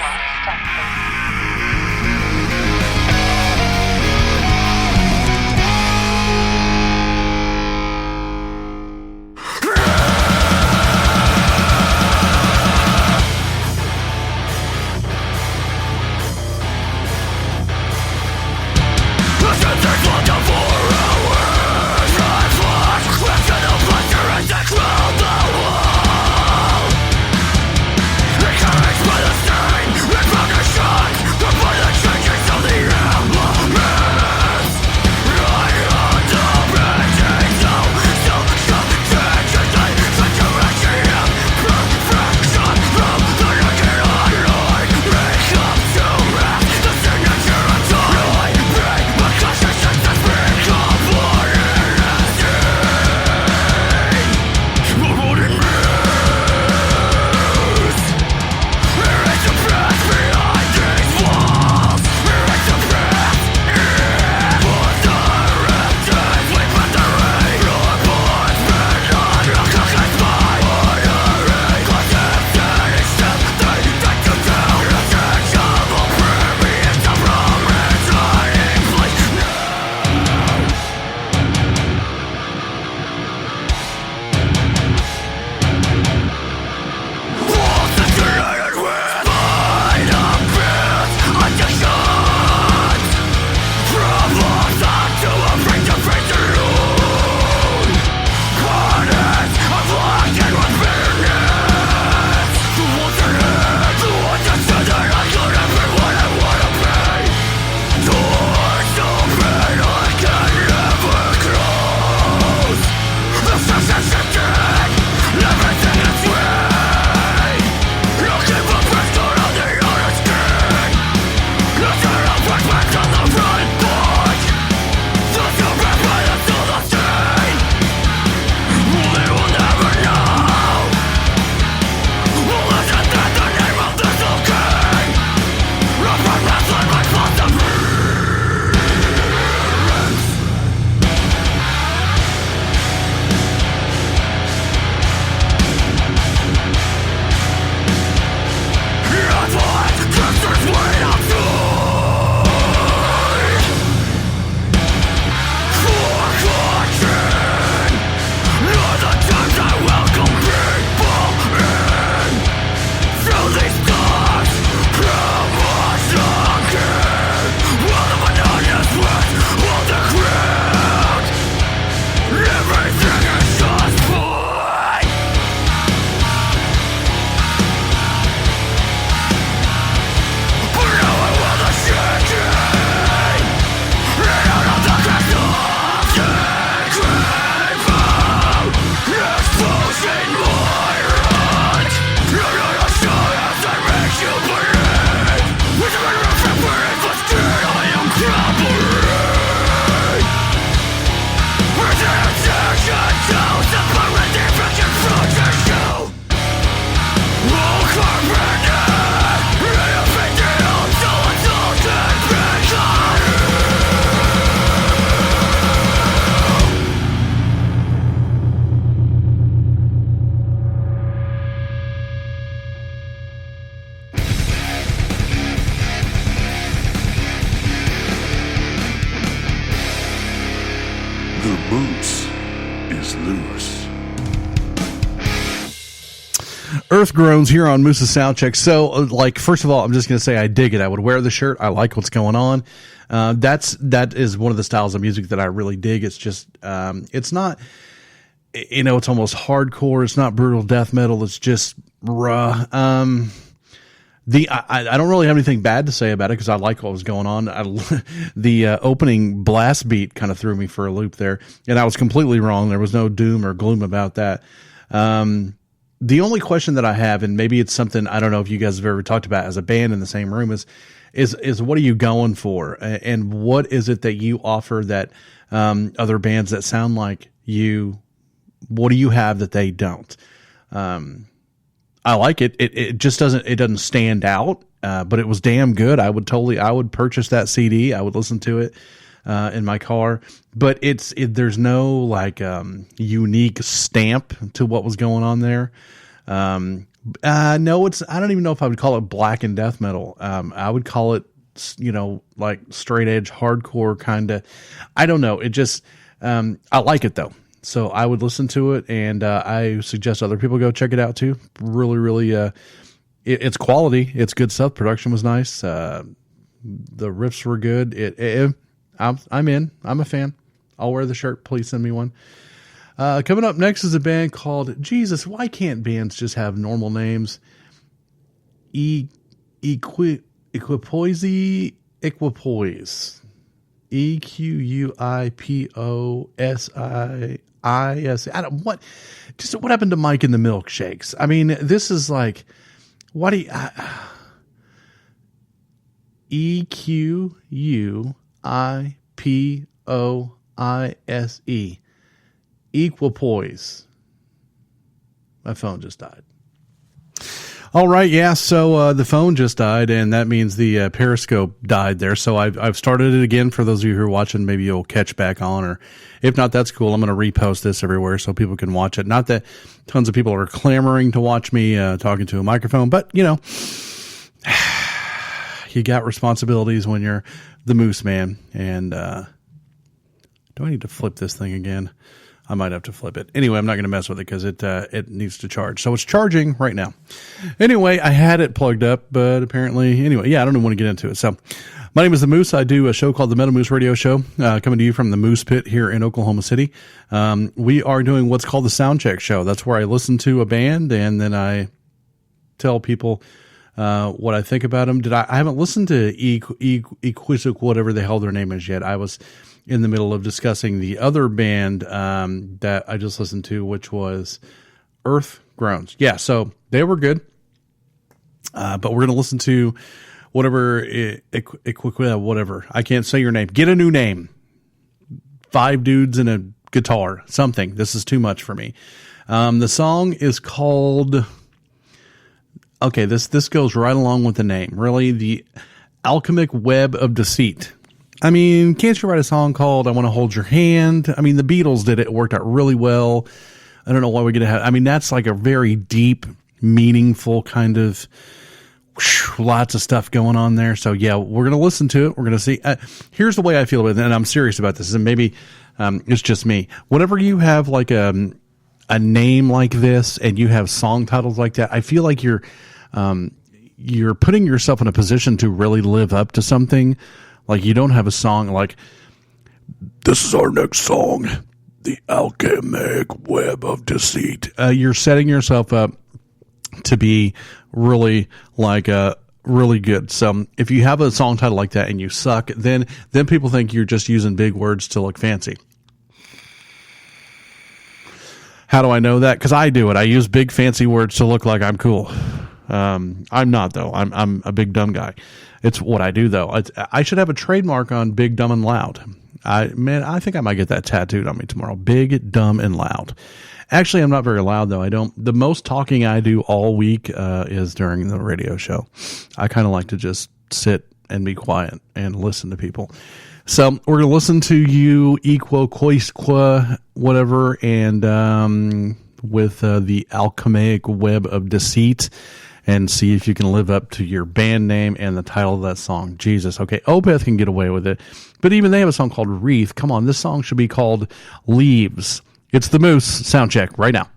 S3: Encouraged by the stain, and found a shock.
S1: Earth Groans here on Moose's Soundcheck. So, like, first of all, I'm just going to say I dig it. I would wear the shirt. I like what's going on. That is one of the styles of music that I really dig. It's just, it's not, it's almost hardcore. It's not brutal death metal. It's just raw. I don't really have anything bad to say about it because I like what was going on. The opening blast beat kind of threw me for a loop there, and I was completely wrong. There was no doom or gloom about that. The only question that I have, and maybe it's something I don't know if you guys have ever talked about as a band in the same room, is what are you going for, and what is it that you offer that other bands that sound like you? What do you have that they don't? I like it. It just doesn't stand out, but it was damn good. I would purchase that CD. I would listen to it in my car, but there's no like unique stamp to what was going on there. No, I don't even know if I would call it black and death metal. I would call it, like straight edge hardcore kind of. I don't know. It just, I like it though. So I would listen to it, and I suggest other people go check it out too. Really, really, it's quality. It's good stuff. Production was nice. The riffs were good. I'm in. I'm a fan. I'll wear the shirt. Please send me one. Coming up next is a band called, Jesus, why can't bands just have normal names? Equipoise. EQUIPOSIIS. What happened to Mike and the Milkshakes? I mean, this is like, what do you, EQUIPOISE. Equipoise. My phone just died. All right, yeah. So the phone just died, and that means the Periscope died there. So I've started it again. For those of you who are watching, maybe you'll catch back on, or if not, that's cool. I'm going to repost this everywhere so people can watch it. Not that tons of people are clamoring to watch me talking to a microphone, but you got responsibilities when you're the Moose Man. And do I need to flip this thing again? I might have to flip it. Anyway, I'm not going to mess with it because it needs to charge. So it's charging right now. Anyway, I had it plugged up, but apparently, I don't even want to get into it. So my name is The Moose. I do a show called the Metal Moose Radio Show, coming to you from the Moose Pit here in Oklahoma City. We are doing what's called the Soundcheck Show. That's where I listen to a band and then I tell people what I think about them. I haven't listened to Equisic, whatever the hell their name is yet. I was in the middle of discussing the other band that I just listened to, which was Earth Groans. Yeah, so they were good. But we're going to listen to whatever. I can't say your name. Get a new name. 5 dudes and a guitar. Something. This is too much for me. The song is called... Okay, this goes right along with the name. Really, the Alchemic Web of Deceit. I mean, can't you write a song called I Want to Hold Your Hand? I mean, the Beatles did it. It worked out really well. I don't know why we're going to have... I mean, that's like a very deep, meaningful kind of... lots of stuff going on there. So, yeah, we're going to listen to it. We're going to see... here's the way I feel about it, and I'm serious about this, and maybe it's just me. Whenever you have like a name like this and you have song titles like that, I feel like you're putting yourself in a position to really live up to something. Like, you don't have a song like, this is our next song, The Alchemic Web of Deceit. You're setting yourself up to be really really good. So if you have a song title like that and you suck, then people think you're just using big words to look fancy. How do I know that? Because I do it. I use big fancy words to look like I'm cool. I'm not, though. I'm a big dumb guy. It's what I do, though. I should have a trademark on big, dumb, and loud. I think I might get that tattooed on me tomorrow. Big, dumb, and loud. Actually, I'm not very loud, though. The most talking I do all week is during the radio show. I kind of like to just sit and be quiet and listen to people. So we're going to listen to you, Equoquoisqua, whatever, and with the Alchemic Web of Deceit, and see if you can live up to your band name and the title of that song. Jesus. Okay, Opeth can get away with it, but even they have a song called Wreath. Come on, this song should be called Leaves. It's the Moose Soundcheck right now.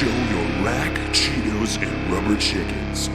S4: Show your rack, Cheetos, and rubber chickens.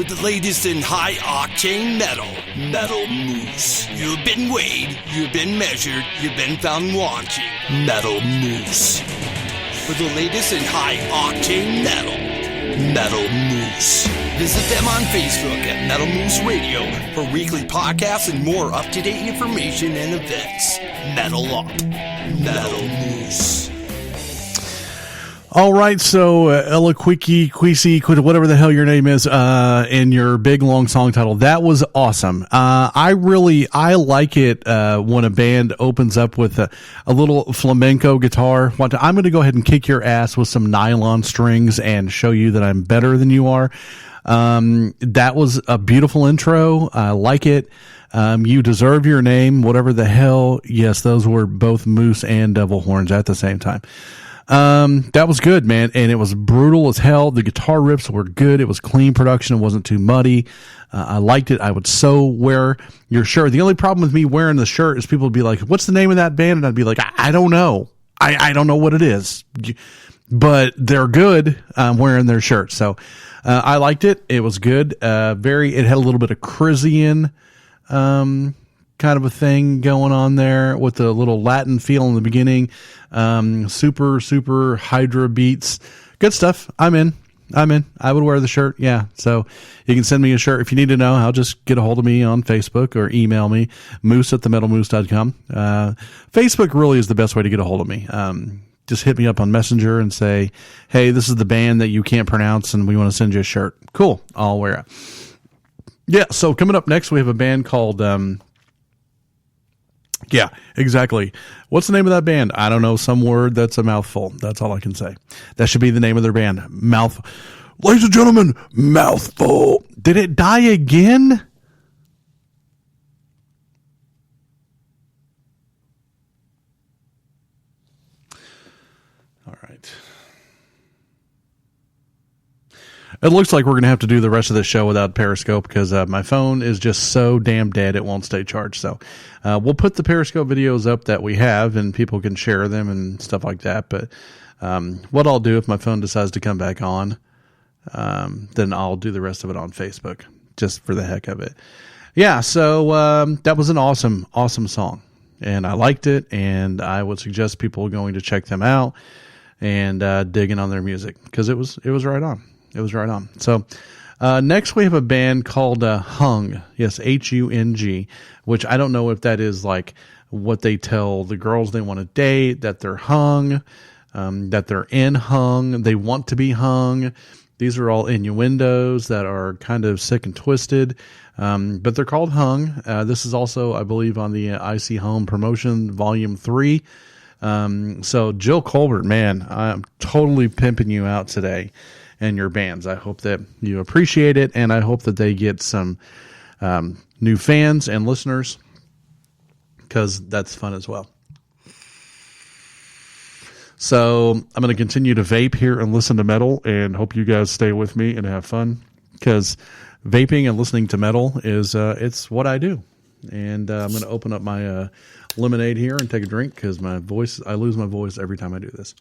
S3: with the latest in high-octane metal, Metal Moose. You've been weighed, you've been measured, you've been found wanting, Metal Moose. For the latest in high-octane metal, Metal Moose. Visit them on Facebook at Metal Moose Radio for weekly podcasts and more up-to-date information and events. Metal Up, Metal Moose.
S1: All right, so Ella Quickie, whatever the hell your name is, in your big long song title, that was awesome. I like it when a band opens up with a little flamenco guitar. I'm going to go ahead and kick your ass with some nylon strings and show you that I'm better than you are. That was a beautiful intro. I like it. You deserve your name, whatever the hell. Yes, those were both moose and devil horns at the same time. That was good, man. And it was brutal as hell. The guitar riffs were good. It was clean production. It wasn't too muddy. I liked it. I would so wear your shirt. The only problem with me wearing the shirt is people would be like, what's the name of that band? And I'd be like, I don't know. I don't know what it is, but they're good. I'm wearing their shirt. So, I liked it. It was good. It had a little bit of Crisian, kind of a thing going on there with the little Latin feel in the beginning. Super Hydra beats. Good stuff. I'm in. I would wear the shirt. Yeah. So you can send me a shirt. If you need to know how, just get a hold of me on Facebook or email me, moose@themetalmoose.com. Facebook really is the best way to get a hold of me. Just hit me up on Messenger and say, hey, this is the band that you can't pronounce and we want to send you a shirt. Cool. I'll wear it. Yeah. So coming up next, we have a band called, yeah, exactly. What's the name of that band? I don't know. Some word that's a mouthful. That's all I can say. That should be the name of their band. Ladies and gentlemen, Mouthful. Did it die again? All right. It looks like we're going to have to do the rest of the show without Periscope because my phone is just so damn dead it won't stay charged. So we'll put the Periscope videos up that we have and people can share them and stuff like that. But what I'll do if my phone decides to come back on, then I'll do the rest of it on Facebook just for the heck of it. Yeah, so that was an awesome song. And I liked it, and I would suggest people going to check them out and digging on their music because it was right on. It was right on. So next we have a band called Hung. Yes, Hung, which I don't know if that is like what they tell the girls they want to date, that they're hung, that they're in hung, they want to be hung. These are all innuendos that are kind of sick and twisted, but they're called Hung. This is also, I believe, on the IC Home Promotion Volume 3. So Jill Colbert, man, I'm totally pimping you out today and your bands. I hope that you appreciate it, and I hope that they get some new fans and listeners because that's fun as well. So I'm going to continue to vape here and listen to metal and hope you guys stay with me and have fun because vaping and listening to metal is it's what I do. And I'm going to open up my lemonade here and take a drink because I lose my voice every time I do this.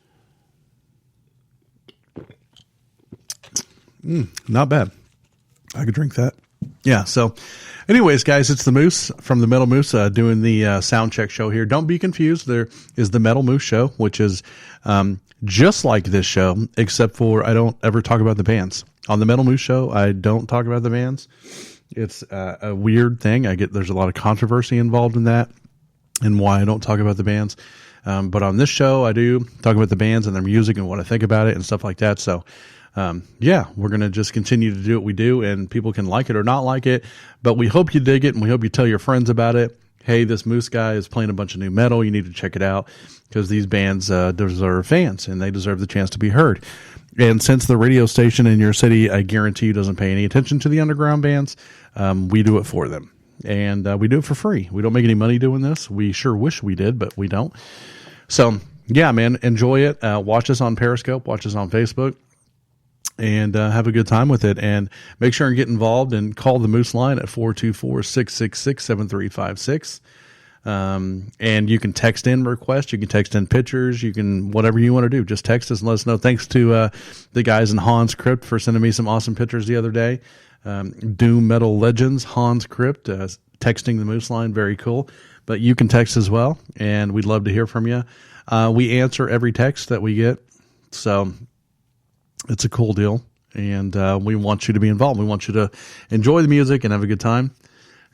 S1: Not bad. I could drink that. Yeah. So anyways, guys, it's the Moose from the Metal Moose doing the Soundcheck show here. Don't be confused. There is the Metal Moose show, which is just like this show, except for I don't ever talk about the bands. On the Metal Moose show, I don't talk about the bands. It's a weird thing. There's a lot of controversy involved in that and why I don't talk about the bands. But on this show, I do talk about the bands and their music and what I think about it and stuff like that. So yeah, we're going to just continue to do what we do and people can like it or not like it, but we hope you dig it and we hope you tell your friends about it. Hey, this Moose guy is playing a bunch of new metal. You need to check it out because these bands deserve fans and they deserve the chance to be heard. And since the radio station in your city, I guarantee you doesn't pay any attention to the underground bands, we do it for them and we do it for free. We don't make any money doing this. We sure wish we did, but we don't. So yeah, man, enjoy it. Watch us on Periscope, watch us on Facebook. And have a good time with it. And make sure and get involved and call the Moose line at 424-666-7356. And you can text in requests. You can text in pictures. You can whatever you want to do. Just text us and let us know. Thanks to the guys in Hans Crypt for sending me some awesome pictures the other day. Doom Metal Legends, Hans Crypt, texting the Moose line. Very cool. But you can text as well. And we'd love to hear from you. We answer every text that we get. So it's a cool deal, and we want you to be involved. We want you to enjoy the music and have a good time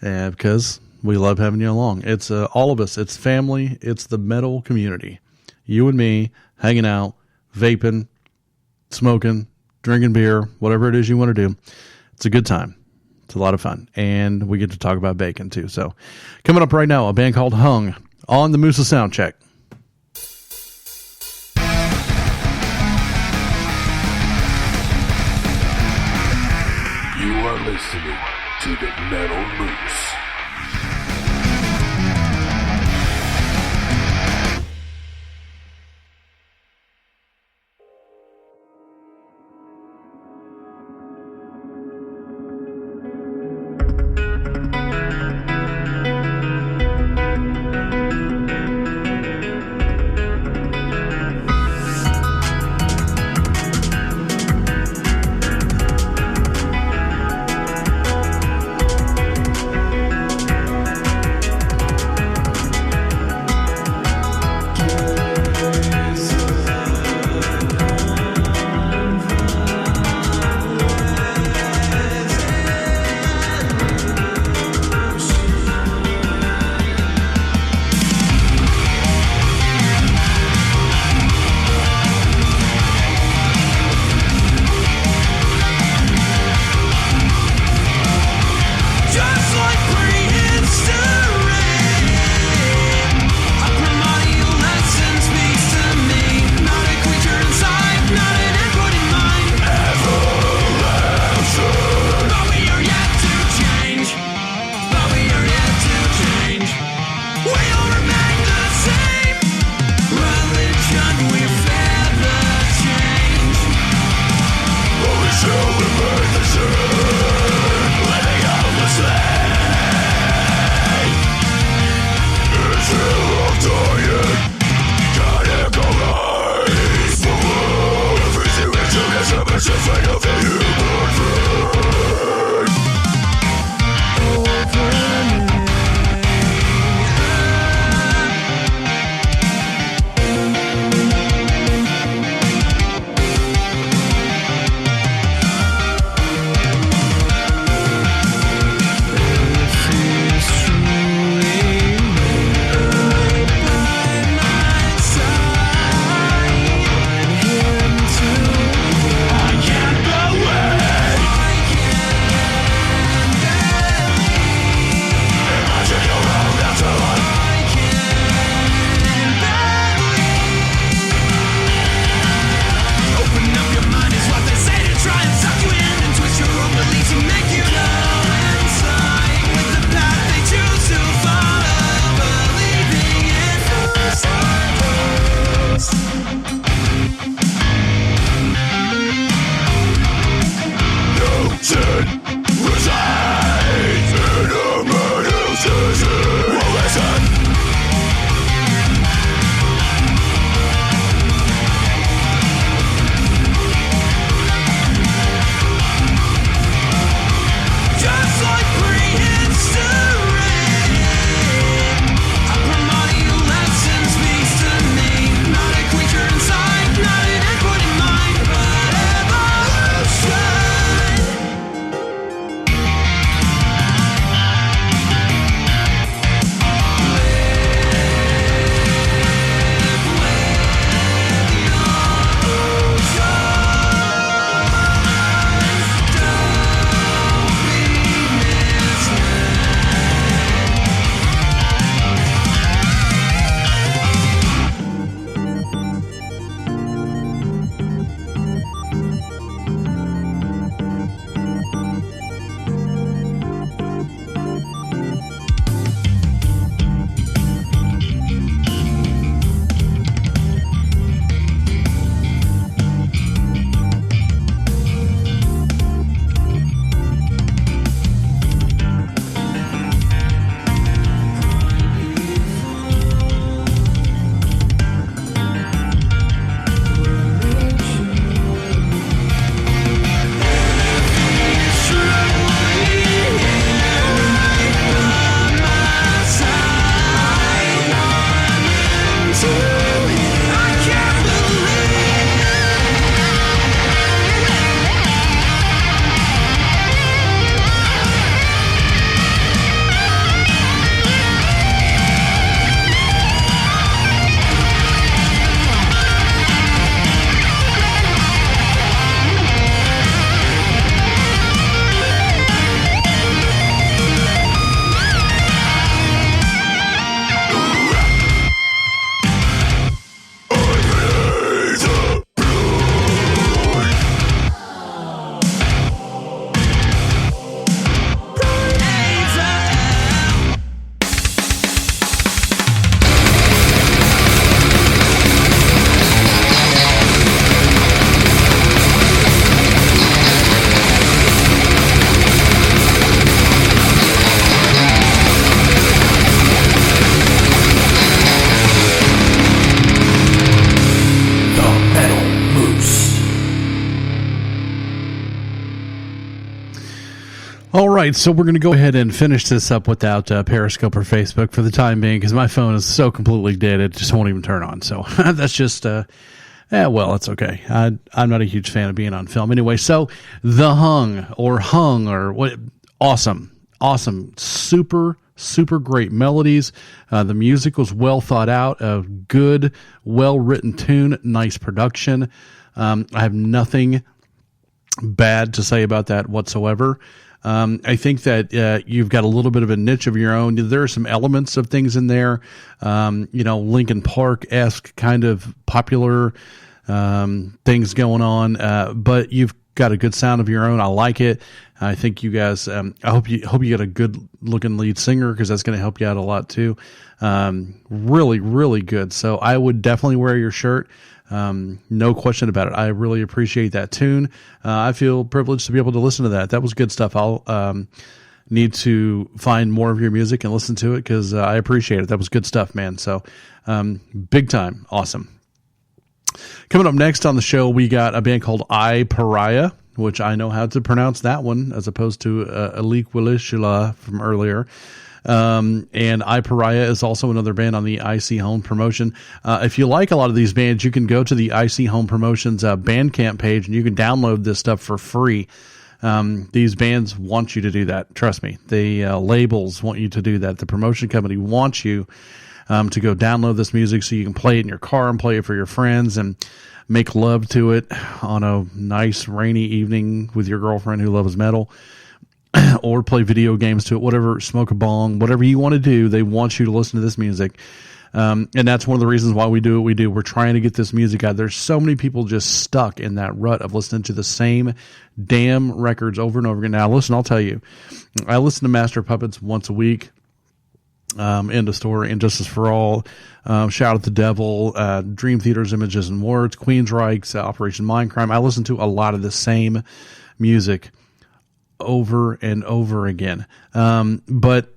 S1: because we love having you along. It's all of us. It's family. It's the metal community. You and me hanging out, vaping, smoking, drinking beer, whatever it is you want to do. It's a good time. It's a lot of fun. And we get to talk about bacon too. So coming up right now, a band called Hung on the Moosa Soundcheck.
S4: You are listening to the Metal Moose.
S1: All right, so we're going to go ahead and finish this up without Periscope or Facebook for the time being because my phone is so completely dead it just won't even turn on. So that's just, well, it's okay. I'm not a huge fan of being on film anyway. So The Hung or what? Awesome, super great melodies. The music was well thought out, a good, well written tune, nice production. I have nothing bad to say about that whatsoever. I think that you've got a little bit of a niche of your own. There are some elements of things in there, Linkin Park-esque kind of popular things going on, but you've got a good sound of your own. I like it. I think you guys. I hope you get a good looking lead singer because that's going to help you out a lot too. Really good. So I would definitely wear your shirt. No question about it. I really appreciate that tune. I feel privileged to be able to listen to that. That was good stuff. I'll need to find more of your music and listen to it because I appreciate it. That was good stuff, man. So big time. Awesome. Coming up next on the show, we got a band called PARIAH, which I know how to pronounce that one as opposed to Aliquilishula from earlier. And PARIAH is also another band on the IC Home Promotion. If you like a lot of these bands, you can go to the IC Home Promotions Bandcamp page and you can download this stuff for free. These bands want you to do that. Trust me. The labels want you to do that. The promotion company wants you to go download this music so you can play it in your car and play it for your friends and make love to it on a nice rainy evening with your girlfriend who loves metal. Or play video games to it, whatever, smoke a bong, whatever you want to do, they want you to listen to this music. And that's one of the reasons why we do what we do. We're trying to get this music out. There's so many people just stuck in that rut of listening to the same damn records over and over again. Now, listen, I'll tell you, I listen to Master of Puppets once a week. End of story. Injustice for All, Shout at the Devil, Dream Theater's Images and Words, Queensryche's Operation Mindcrime. I listen to a lot of the same music over and over again. But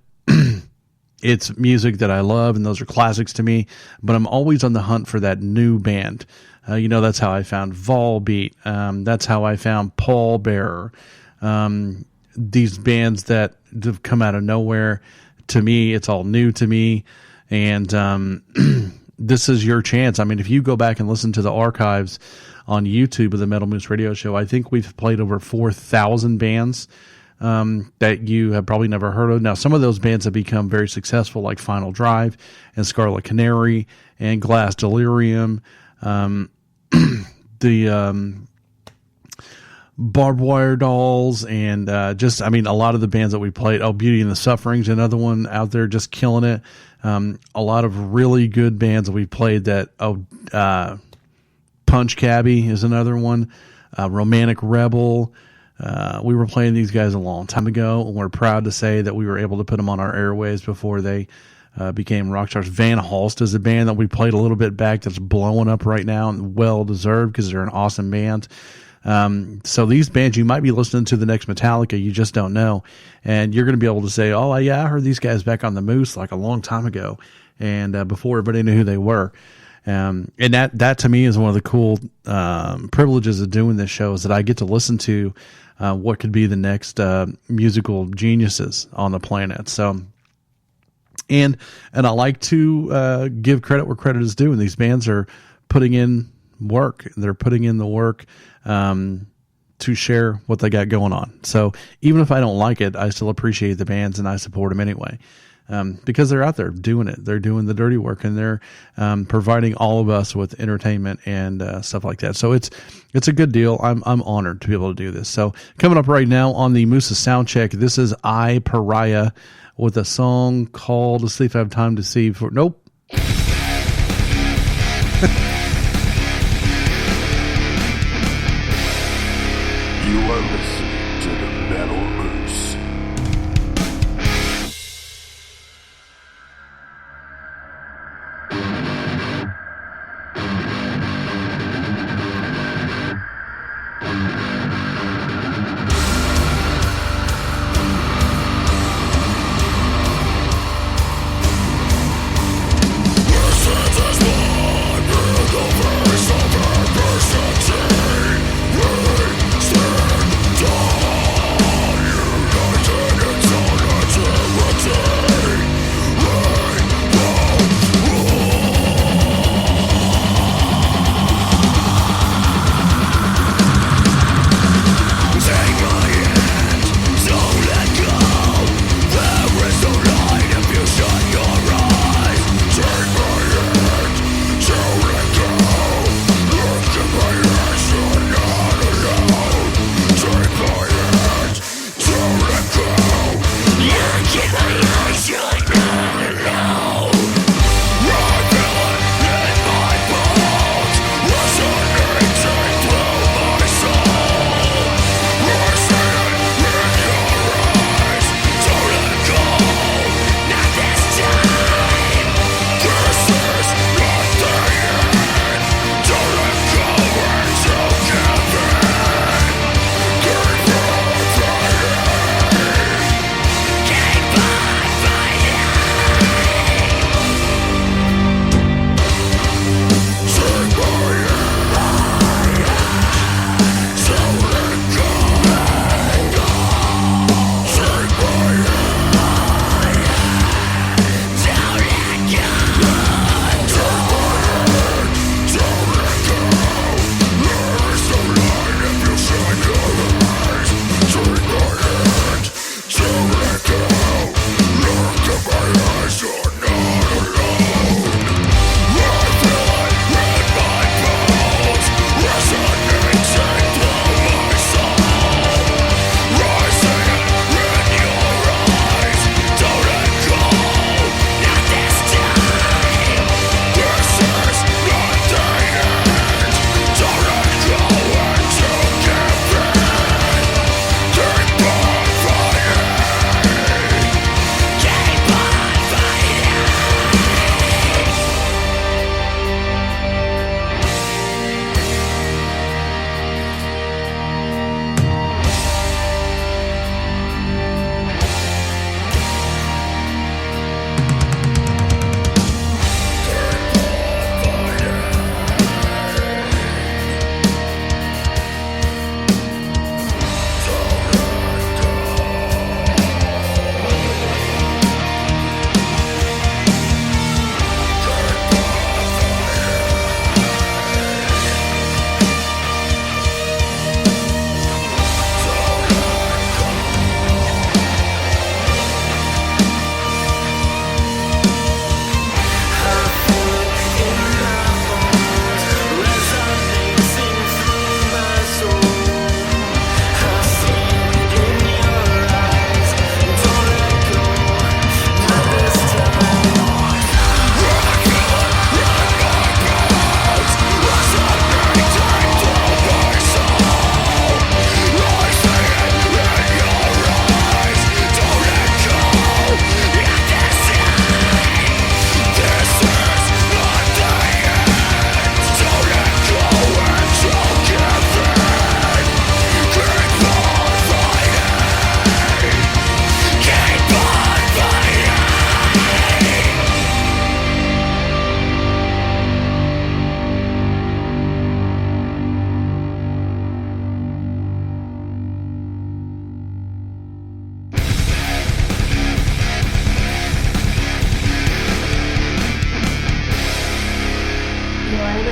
S1: it's music that I love, and those are classics to me, but I'm always on the hunt for that new band. That's how I found Volbeat. That's how I found Paul Bearer. These bands that have come out of nowhere. To me, it's all new to me. And this is your chance. I mean, if you go back and listen to the archives on YouTube of the Metal Moose Radio Show, I think we've played over 4,000 bands that you have probably never heard of. Now, some of those bands have become very successful, like Final Drive and Scarlet Canary and Glass Delirium. The Barbed Wire Dolls and a lot of the bands that we played. Oh, Beauty and the Suffering's another one out there just killing it. A lot of really good bands that we played Punch Cabbie is another one. Romantic Rebel. We were playing these guys a long time ago, and we're proud to say that we were able to put them on our airways before they became rock stars. Van Halst is a band that we played a little bit back that's blowing up right now and well deserved because they're an awesome band. So these bands, you might be listening to the next Metallica, you just don't know. And you're going to be able to say, oh, yeah, I heard these guys back on the Moose like a long time ago. And before everybody knew who they were. And that to me is one of the cool privileges of doing this show is that I get to listen to what could be the next musical geniuses on the planet. So, and I like to give credit where credit is due. And these bands are putting in work. They're putting in the work to share what they got going on. So even if I don't like it, I still appreciate the bands and I support them anyway. Because they're out there doing it. They're doing the dirty work and they're providing all of us with entertainment and stuff like that. So it's a good deal. I'm honored to be able to do this. So coming up right now on the Moose's Soundcheck, this is PARIAH with a song called "See If I Have Time to See." Nope.
S4: You are listening to the Metal Moose.
S3: This is one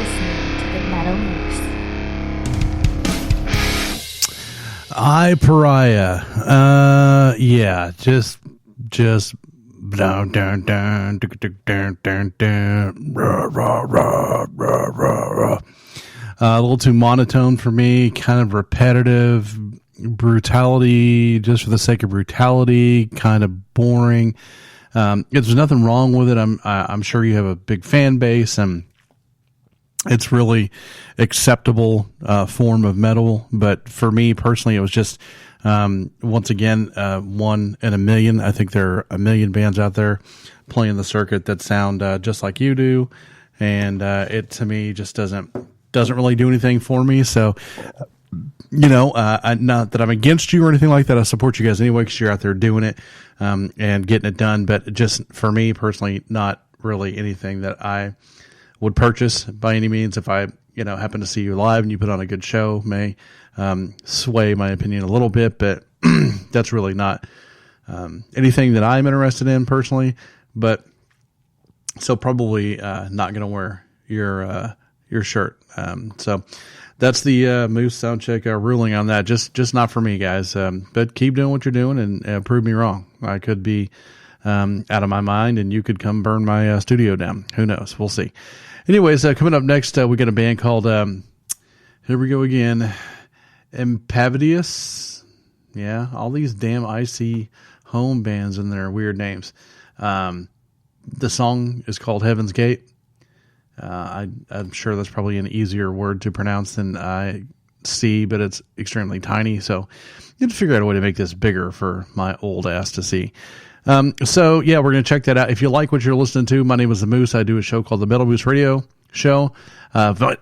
S2: listening to the Metal Moose.
S1: PARIAH. Yeah, just down, a little too monotone for me, kind of repetitive, brutality just for the sake of brutality, kind of boring. There's nothing wrong with it. I'm sure you have a big fan base and it's really acceptable form of metal. But for me personally, it was just, once again, one in a million. I think there are a million bands out there playing the circuit that sound just like you do. And it, to me, just doesn't really do anything for me. So, not that I'm against you or anything like that. I support you guys anyway because you're out there doing it and getting it done. But just for me personally, not really anything that I would purchase by any means. If I, happen to see you live and you put on a good show, may sway my opinion a little bit, but that's really not anything that I'm interested in personally. But so probably not going to wear your shirt. So that's the Moose Soundcheck ruling on that. Just not for me, guys. But keep doing what you're doing and prove me wrong. I could be out of my mind, and you could come burn my studio down. Who knows? We'll see. Anyways, coming up next, we got a band called, here we go again, Impavedius. Yeah, all these damn icy home bands and their weird names. The song is called Heaven's Gate. I'm sure that's probably an easier word to pronounce than I see, but it's extremely tiny. So you have to figure out a way to make this bigger for my old ass to see. So yeah, we're going to check that out. If you like what you're listening to, my name is The Moose. I do a show called the Metal Moose Radio Show. I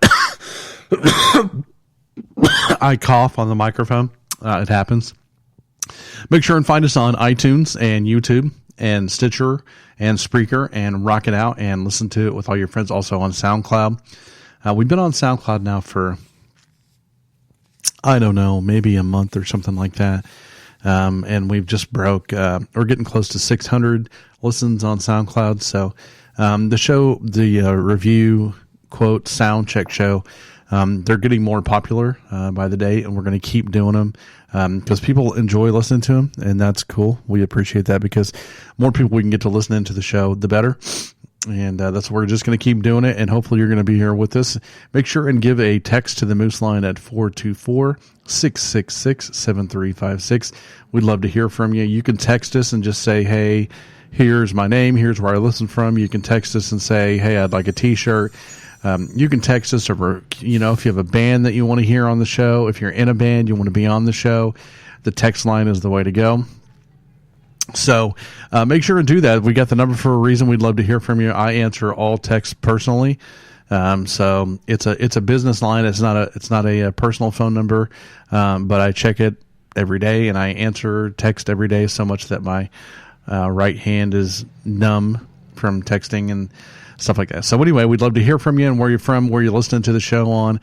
S1: cough on the microphone. It happens. Make sure and find us on iTunes and YouTube and Stitcher and Spreaker and rock it out and listen to it with all your friends. Also on SoundCloud. We've been on SoundCloud now for, I don't know, maybe a month or something like that. And we've just broke, we're getting close to 600 listens on SoundCloud. So, the show, the review quote Soundcheck show, they're getting more popular, by the day, and we're going to keep doing them, because people enjoy listening to them, and that's cool. We appreciate that because more people we can get to listening to the show, the better. And that's we're just going to keep doing it, and hopefully you're going to be here with us. Make sure and give a text to the Moose line at 424-666-7356. We'd love to hear from you. You can text us and just say, hey, here's my name, here's where I listen from. You can text us and say, hey, I'd like a t-shirt. You can text us over, if you have a band that you want to hear on the show, if you're in a band, you want to be on the show, the text line is the way to go. So make sure and do that. We got the number for a reason. We'd love to hear from you. I answer all texts personally. So it's a business line. It's not a personal phone number. But I check it every day and I answer text every day so much that my right hand is numb from texting and stuff like that. So anyway, we'd love to hear from you and where you're from, where you're listening to the show on.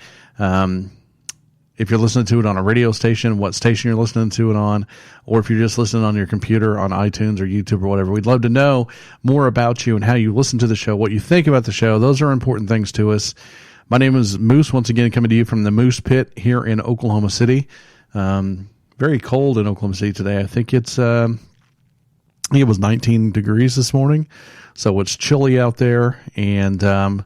S1: If you're listening to it on a radio station, what station you're listening to it on, or if you're just listening on your computer on iTunes or YouTube or whatever. We'd love to know more about you and how you listen to the show, what you think about the show. Those are important things to us. My name is Moose, once again, coming to you from the Moose Pit here in Oklahoma City. Very cold in Oklahoma City today. I think it was 19 degrees this morning, so it's chilly out there, and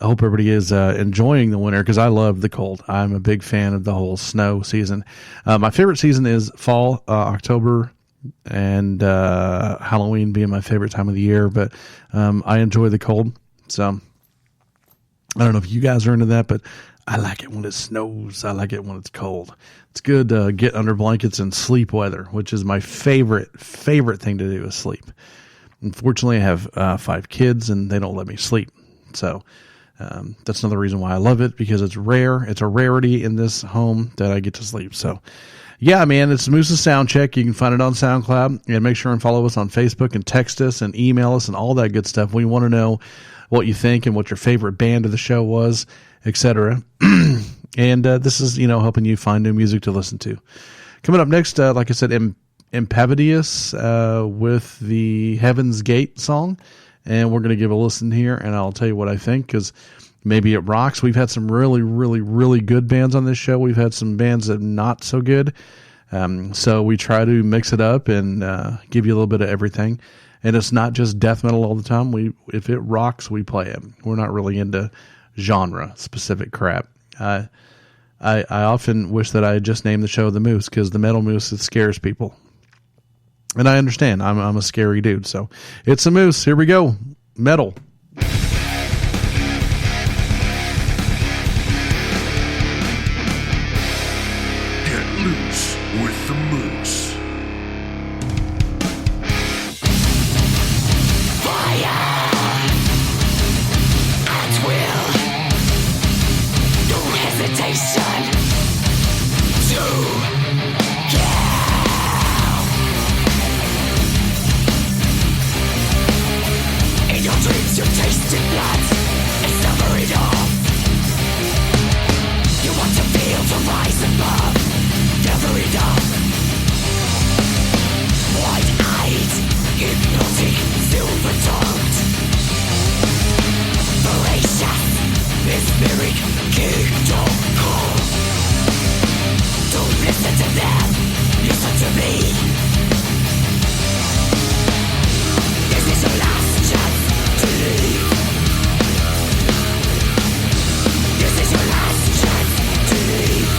S1: I hope everybody is enjoying the winter because I love the cold. I'm a big fan of the whole snow season. My favorite season is fall, October, and Halloween being my favorite time of the year, but I enjoy the cold. So I don't know if you guys are into that, but I like it when it snows. I like it when it's cold. It's good to get under blankets and sleep weather, which is my favorite thing to do is sleep. Unfortunately, I have 5 kids, and they don't let me sleep. So that's another reason why I love it, because it's rare. It's a rarity in this home that I get to sleep. So, yeah, man, it's Moose's Soundcheck. You can find it on SoundCloud. And make sure and follow us on Facebook and text us and email us and all that good stuff. We want to know what you think and what your favorite band of the show was, etc. And this is, helping you find new music to listen to. Coming up next, like I said, Impavedius with the Heaven's Gate song. And we're going to give a listen here, and I'll tell you what I think, because maybe it rocks. We've had some really, really, really good bands on this show. We've had some bands that are not so good. So we try to mix it up and give you a little bit of everything. And it's not just death metal all the time. If it rocks, we play it. We're not really into genre specific crap. I often wish that I had just named the show The Moose, because the Metal Moose, it scares people. And I understand. I'm a scary dude. So it's a moose. Here we go. Metal.
S4: Get loose with the moose.
S3: At will, no hesitation to kill. In your dreams you tasted blood and suffer it off. You want to feel to rise above, never enough. Wide-eyed, hypnotic, silver-tongued, voracious, mesmeric, kingdom come. Don't listen to them, listen to me. This is your last chance to leave. This is your last chance to leave.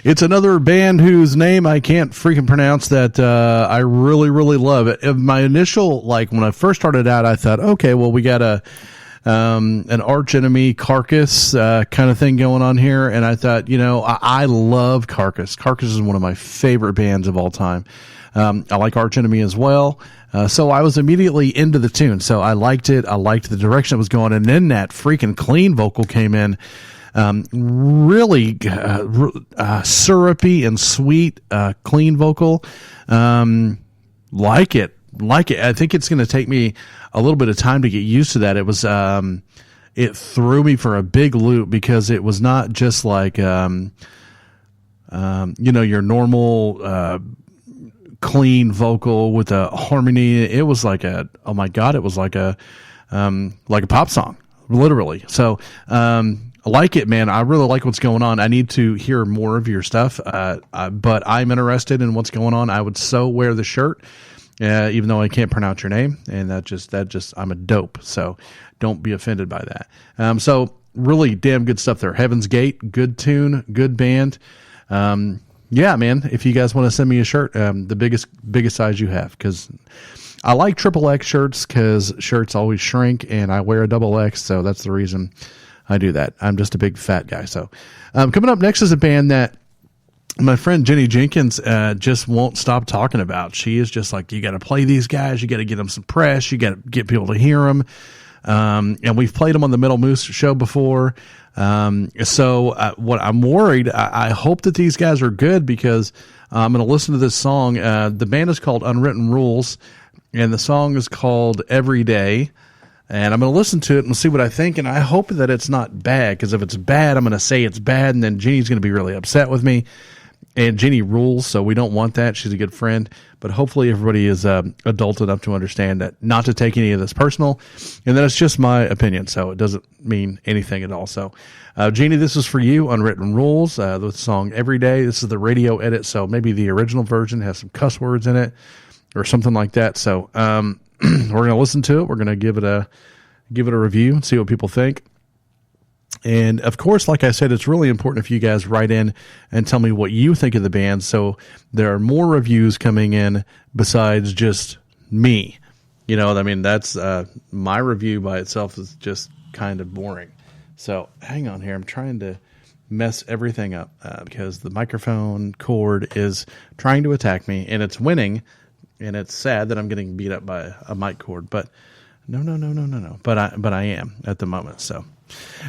S1: It's another band whose name I can't freaking pronounce that I really, really love. My initial, like when I first started out, I thought, okay, well, we got an arch enemy Carcass kind of thing going on here, and I thought, I love Carcass. Carcass is one of my favorite bands of all time. I like Arch Enemy as well. So I was immediately into the tune. So I liked it. I liked the direction it was going. And then that freaking clean vocal came in. Really syrupy and sweet, clean vocal. Like it. I think it's going to take me a little bit of time to get used to that. It was, it threw me for a big loop because it was not just like, your normal, clean vocal with a harmony. It was like it was like a pop song, literally. So, I like it, man. I really like what's going on. I need to hear more of your stuff. But I'm interested in what's going on. I would so wear the shirt, even though I can't pronounce your name. And that just, I'm a dope. So don't be offended by that. So really damn good stuff there. Heaven's Gate, good tune, good band. Yeah, man, if you guys want to send me a shirt, the biggest size you have, because I like XXX shirts because shirts always shrink, and I wear a XX, so that's the reason I do that. I'm just a big fat guy. So coming up next is a band that my friend Jenny Jenkins just won't stop talking about. She is just like, you got to play these guys, you got to get them some press, you got to get people to hear them. And we've played them on the Metal Moose show before. So what I'm worried, I hope that these guys are good, because I'm going to listen to this song. The band is called Unwritten Rules, and the song is called Every Day. And I'm going to listen to it and see what I think. And I hope that it's not bad, because if it's bad, I'm going to say it's bad, and then Jeannie's going to be really upset with me. And Jeannie rules, so we don't want that. She's a good friend. But hopefully everybody is adult enough to understand that, not to take any of this personal, and that it's just my opinion, so it doesn't mean anything at all. So, Jeannie, this is for you, Unwritten Rules, the song Every Day. This is the radio edit, so maybe the original version has some cuss words in it or something like that. So we're going to listen to it. We're going to give it a review and see what people think. And of course, like I said, it's really important if you guys write in and tell me what you think of the band. So there are more reviews coming in besides just me. I mean, that's my review by itself is just kind of boring. So hang on here. I'm trying to mess everything up because the microphone cord is trying to attack me, and it's winning. And it's sad that I'm getting beat up by a mic cord, but no. But I am at the moment. So.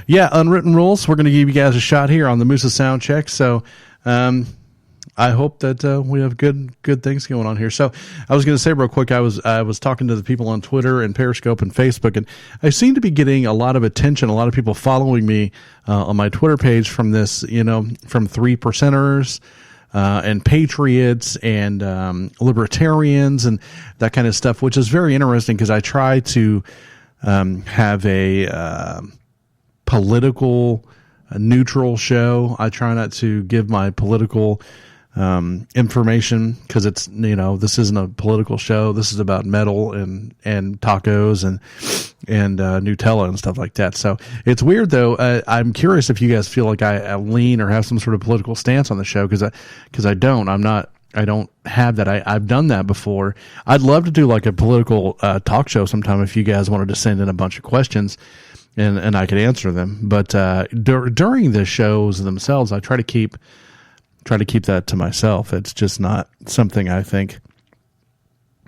S1: Yeah, Unwritten Rules. We're going to give you guys a shot here on the Moose Soundcheck. So I hope that we have good things going on here. So I was going to say real quick, I was talking to the people on Twitter and Periscope and Facebook, and I seem to be getting a lot of attention, a lot of people following me on my Twitter page from this, from 3%ers and patriots and libertarians and that kind of stuff, which is very interesting, because I try to have a political neutral show. I try not to give my political information, because it's, this isn't a political show. This is about metal and tacos and Nutella and stuff like that. So it's weird though. I'm curious if you guys feel like I lean or have some sort of political stance on the show, because I don't. I don't have that. I've done that before. I'd love to do like a political talk show sometime if you guys wanted to send in a bunch of questions. And I could answer them, but during the shows themselves, I try to keep that to myself. It's just not something I think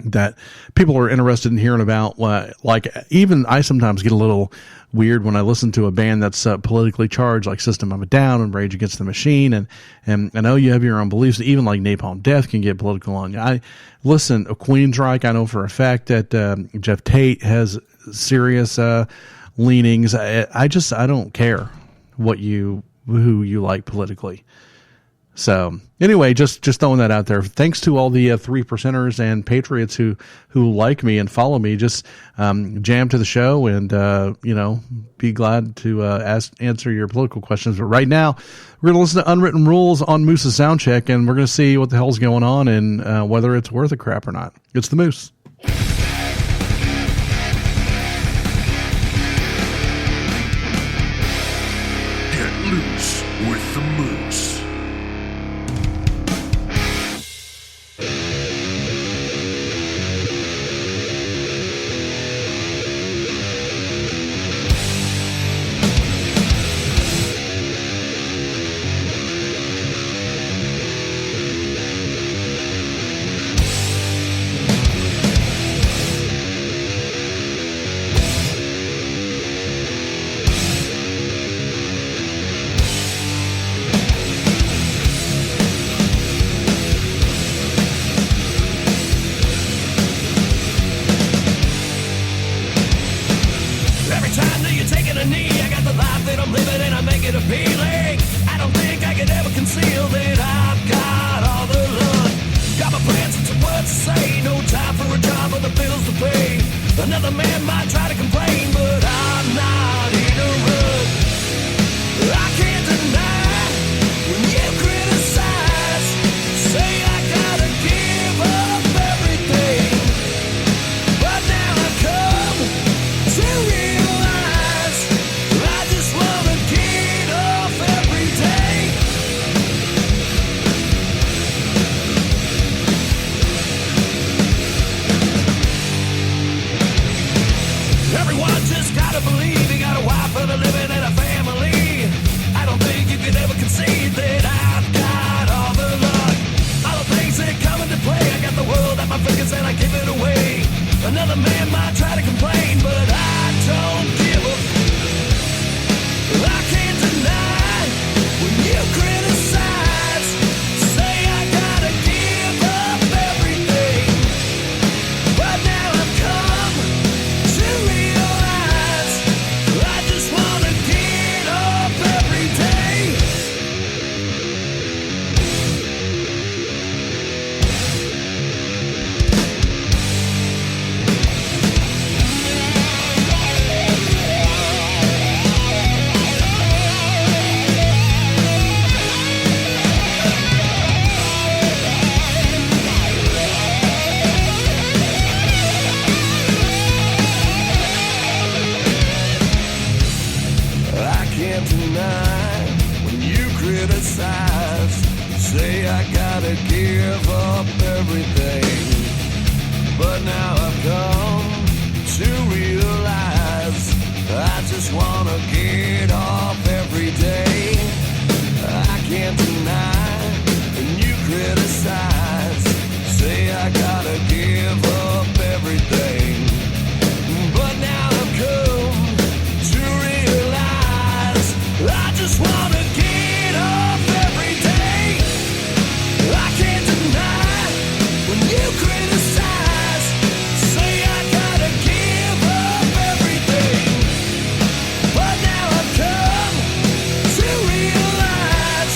S1: that people are interested in hearing about. Like, even I sometimes get a little weird when I listen to a band that's politically charged, like System of a Down and Rage Against the Machine, and I know you have your own beliefs. Even like Napalm Death can get political on you. I listen, Queensryche, I know for a fact that Jeff Tate has serious leanings. I don't care who you like politically. So anyway, just throwing that out there. Thanks to all the 3%ers and patriots who like me and follow me. Just jam to the show and be glad to answer your political questions. But right now, we're going to listen to Unwritten Rules on Moose's Soundcheck, and we're going to see what the hell's going on and whether it's worth a crap or not. It's the Moose.
S4: Loose with the Moose.
S3: Another man might try to complain, but I'm not here to run. I can't deny when you criticize, say I gotta give up everything. But now I've come to realize I just wanna get off every day. Everyone just gotta believe he got a wife and a living and a family. I don't think you could ever concede that I've got all the luck. All the things that come into play, I got the world at my fingers and I give it away. Another man might try to complain, but I don't give a I can't deny when you criticize, say I gotta give up everything. But now I've come to realize I just wanna get up every day. I can't deny when you criticize, say I gotta give up everything. But now I've come to realize I just wanna get off every day. I can't deny when you criticize, say I gotta give up everything. But now I've come to realize I just wanna get off every day. I can't deny when you criticize, say I gotta give up everything. But now I've come to realize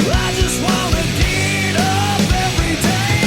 S3: I just wanna get up every day.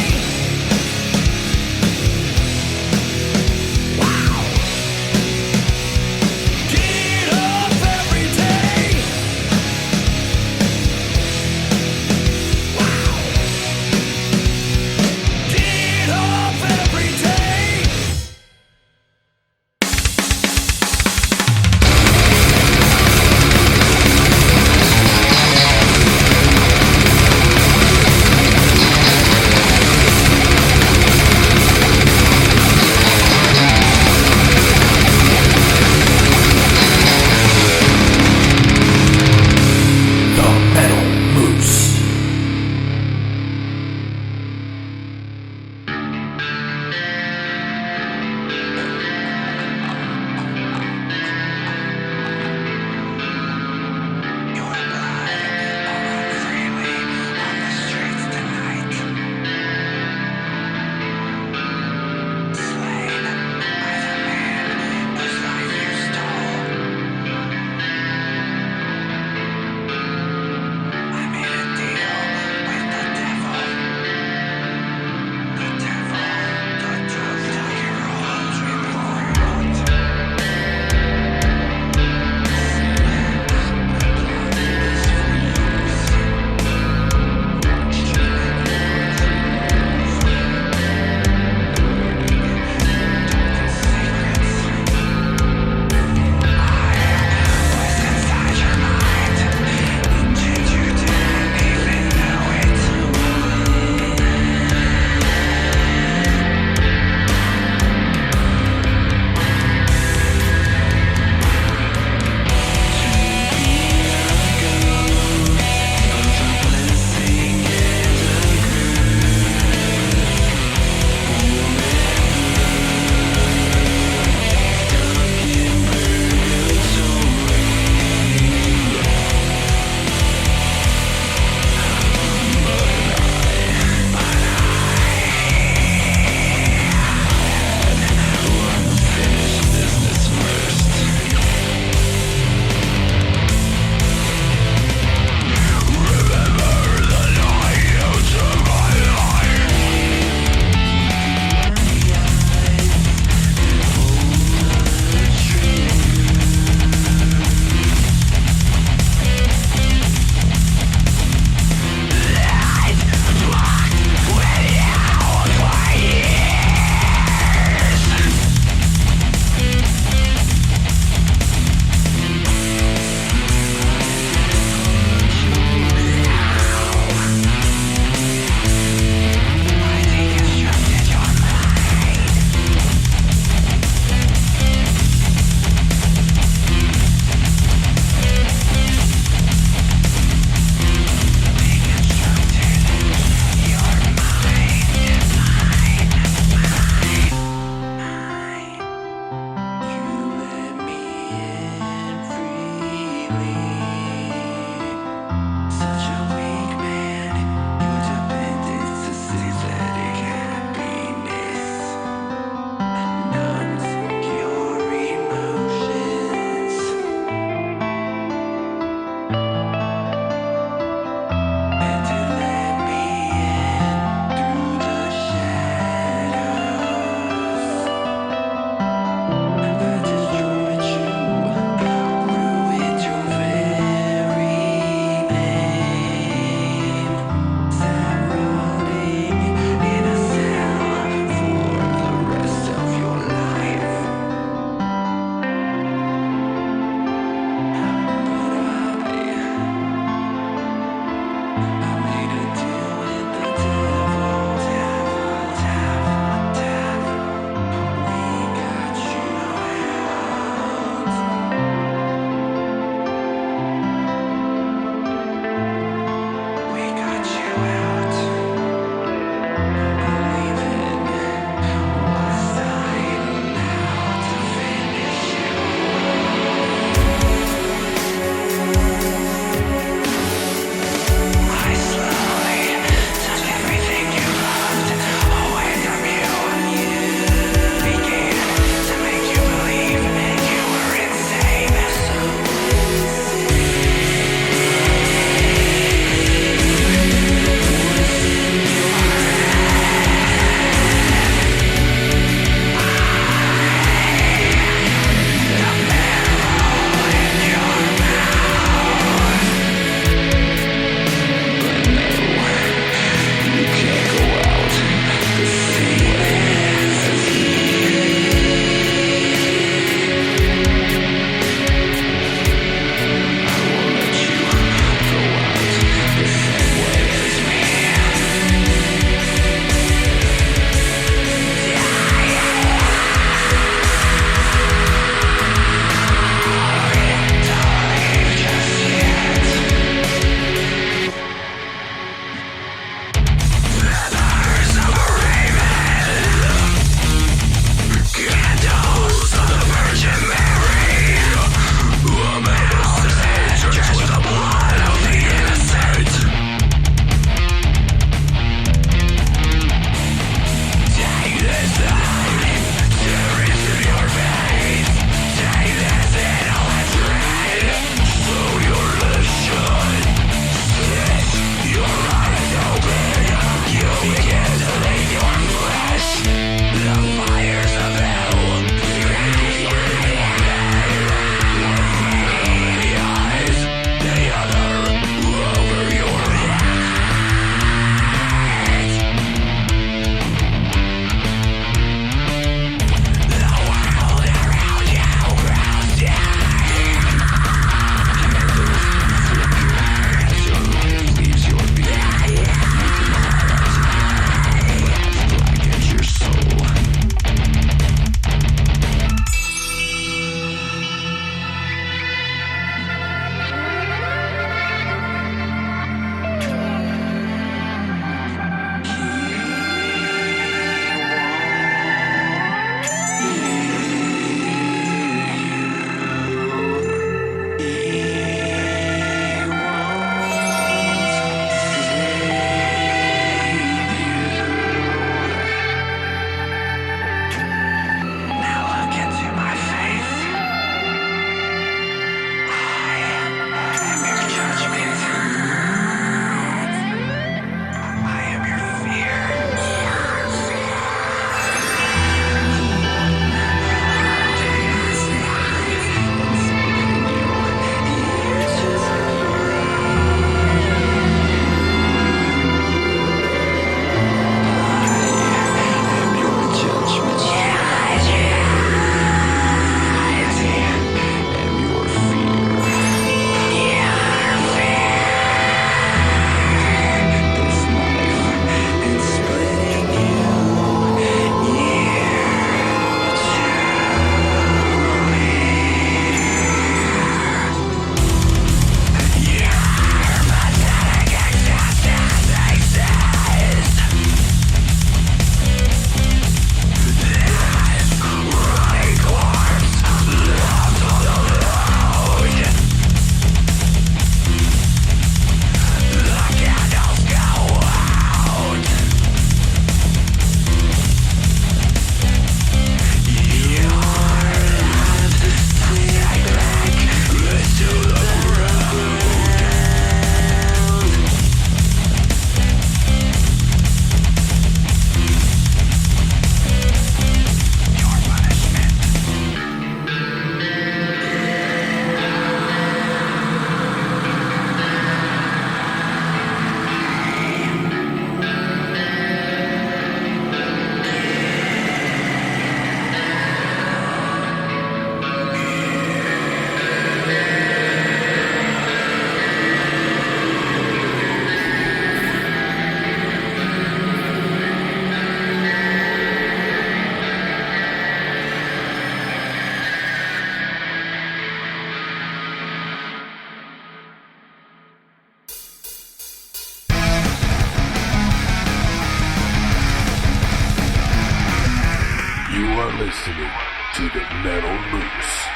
S4: are listening to the Metal Moose.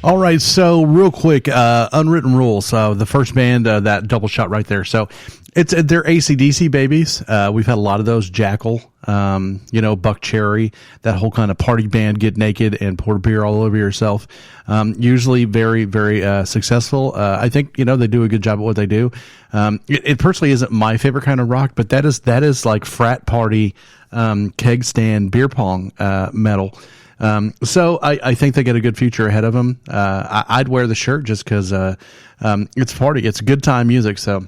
S1: All right, so real quick, Unwritten Rules. The first band, that double shot right there. So they're AC/DC babies. We've had a lot of those. Jackal, Buck Cherry, that whole kind of party band, get naked and pour beer all over yourself. Usually very, very successful. I think, they do a good job at what they do. It personally isn't my favorite kind of rock, but that is like frat party, keg stand, beer pong, metal. So I think they got a good future ahead of them. I'd wear the shirt just cause, it's party. It's good time music. So,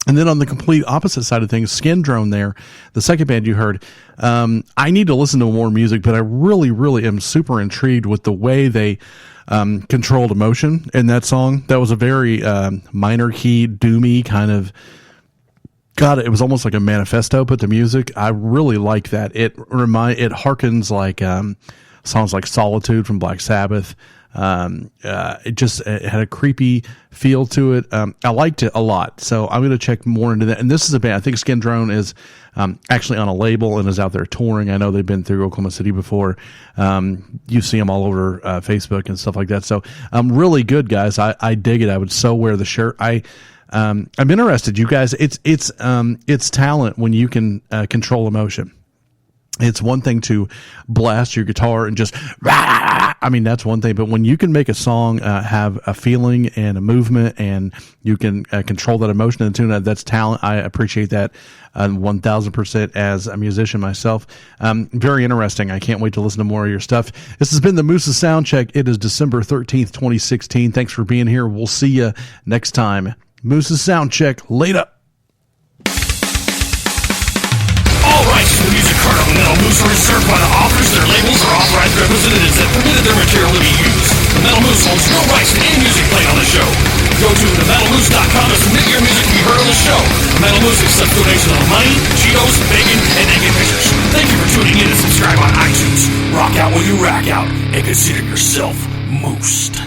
S1: and then on the complete opposite side of things, Skin Drone there, the second band you heard, I need to listen to more music, but I really, really am super intrigued with the way they, controlled emotion in that song. That was a very, minor key, doomy kind of, God, it was almost like a manifesto put to music. I really like that. It harkens like songs like Solitude from Black Sabbath. It had a creepy feel to it. I liked it a lot. So I'm going to check more into that. And this is a band, I think Skin Drone is actually on a label and is out there touring. I know they've been through Oklahoma City before. You see them all over Facebook and stuff like that. So really good, guys. I dig it. I would so wear the shirt. I'm interested, you guys. It's talent when you can control emotion. It's one thing to blast your guitar and just, that's one thing. But when you can make a song have a feeling and a movement, and you can control that emotion and tune, that's talent. I appreciate that 1,000% as a musician myself. Very interesting. I can't wait to listen to more of your stuff. This has been the Moose's Soundcheck. It is December 13th, 2016. Thanks for being here. We'll see you next time. Moose's Soundcheck, later.
S3: All rights to the music heard on the Metal Moose are reserved by the authors, their labels, or authorized representatives that permitted their material to be used. The Metal Moose holds no rights to any music played on the show. Go to themetalmoose.com to submit your music to be heard on the show. The Metal Moose accepts donations of money, Cheetos, bacon, and naked pictures. Thank you for tuning in and subscribe on iTunes. Rock out while you rack out, and consider yourself moosed.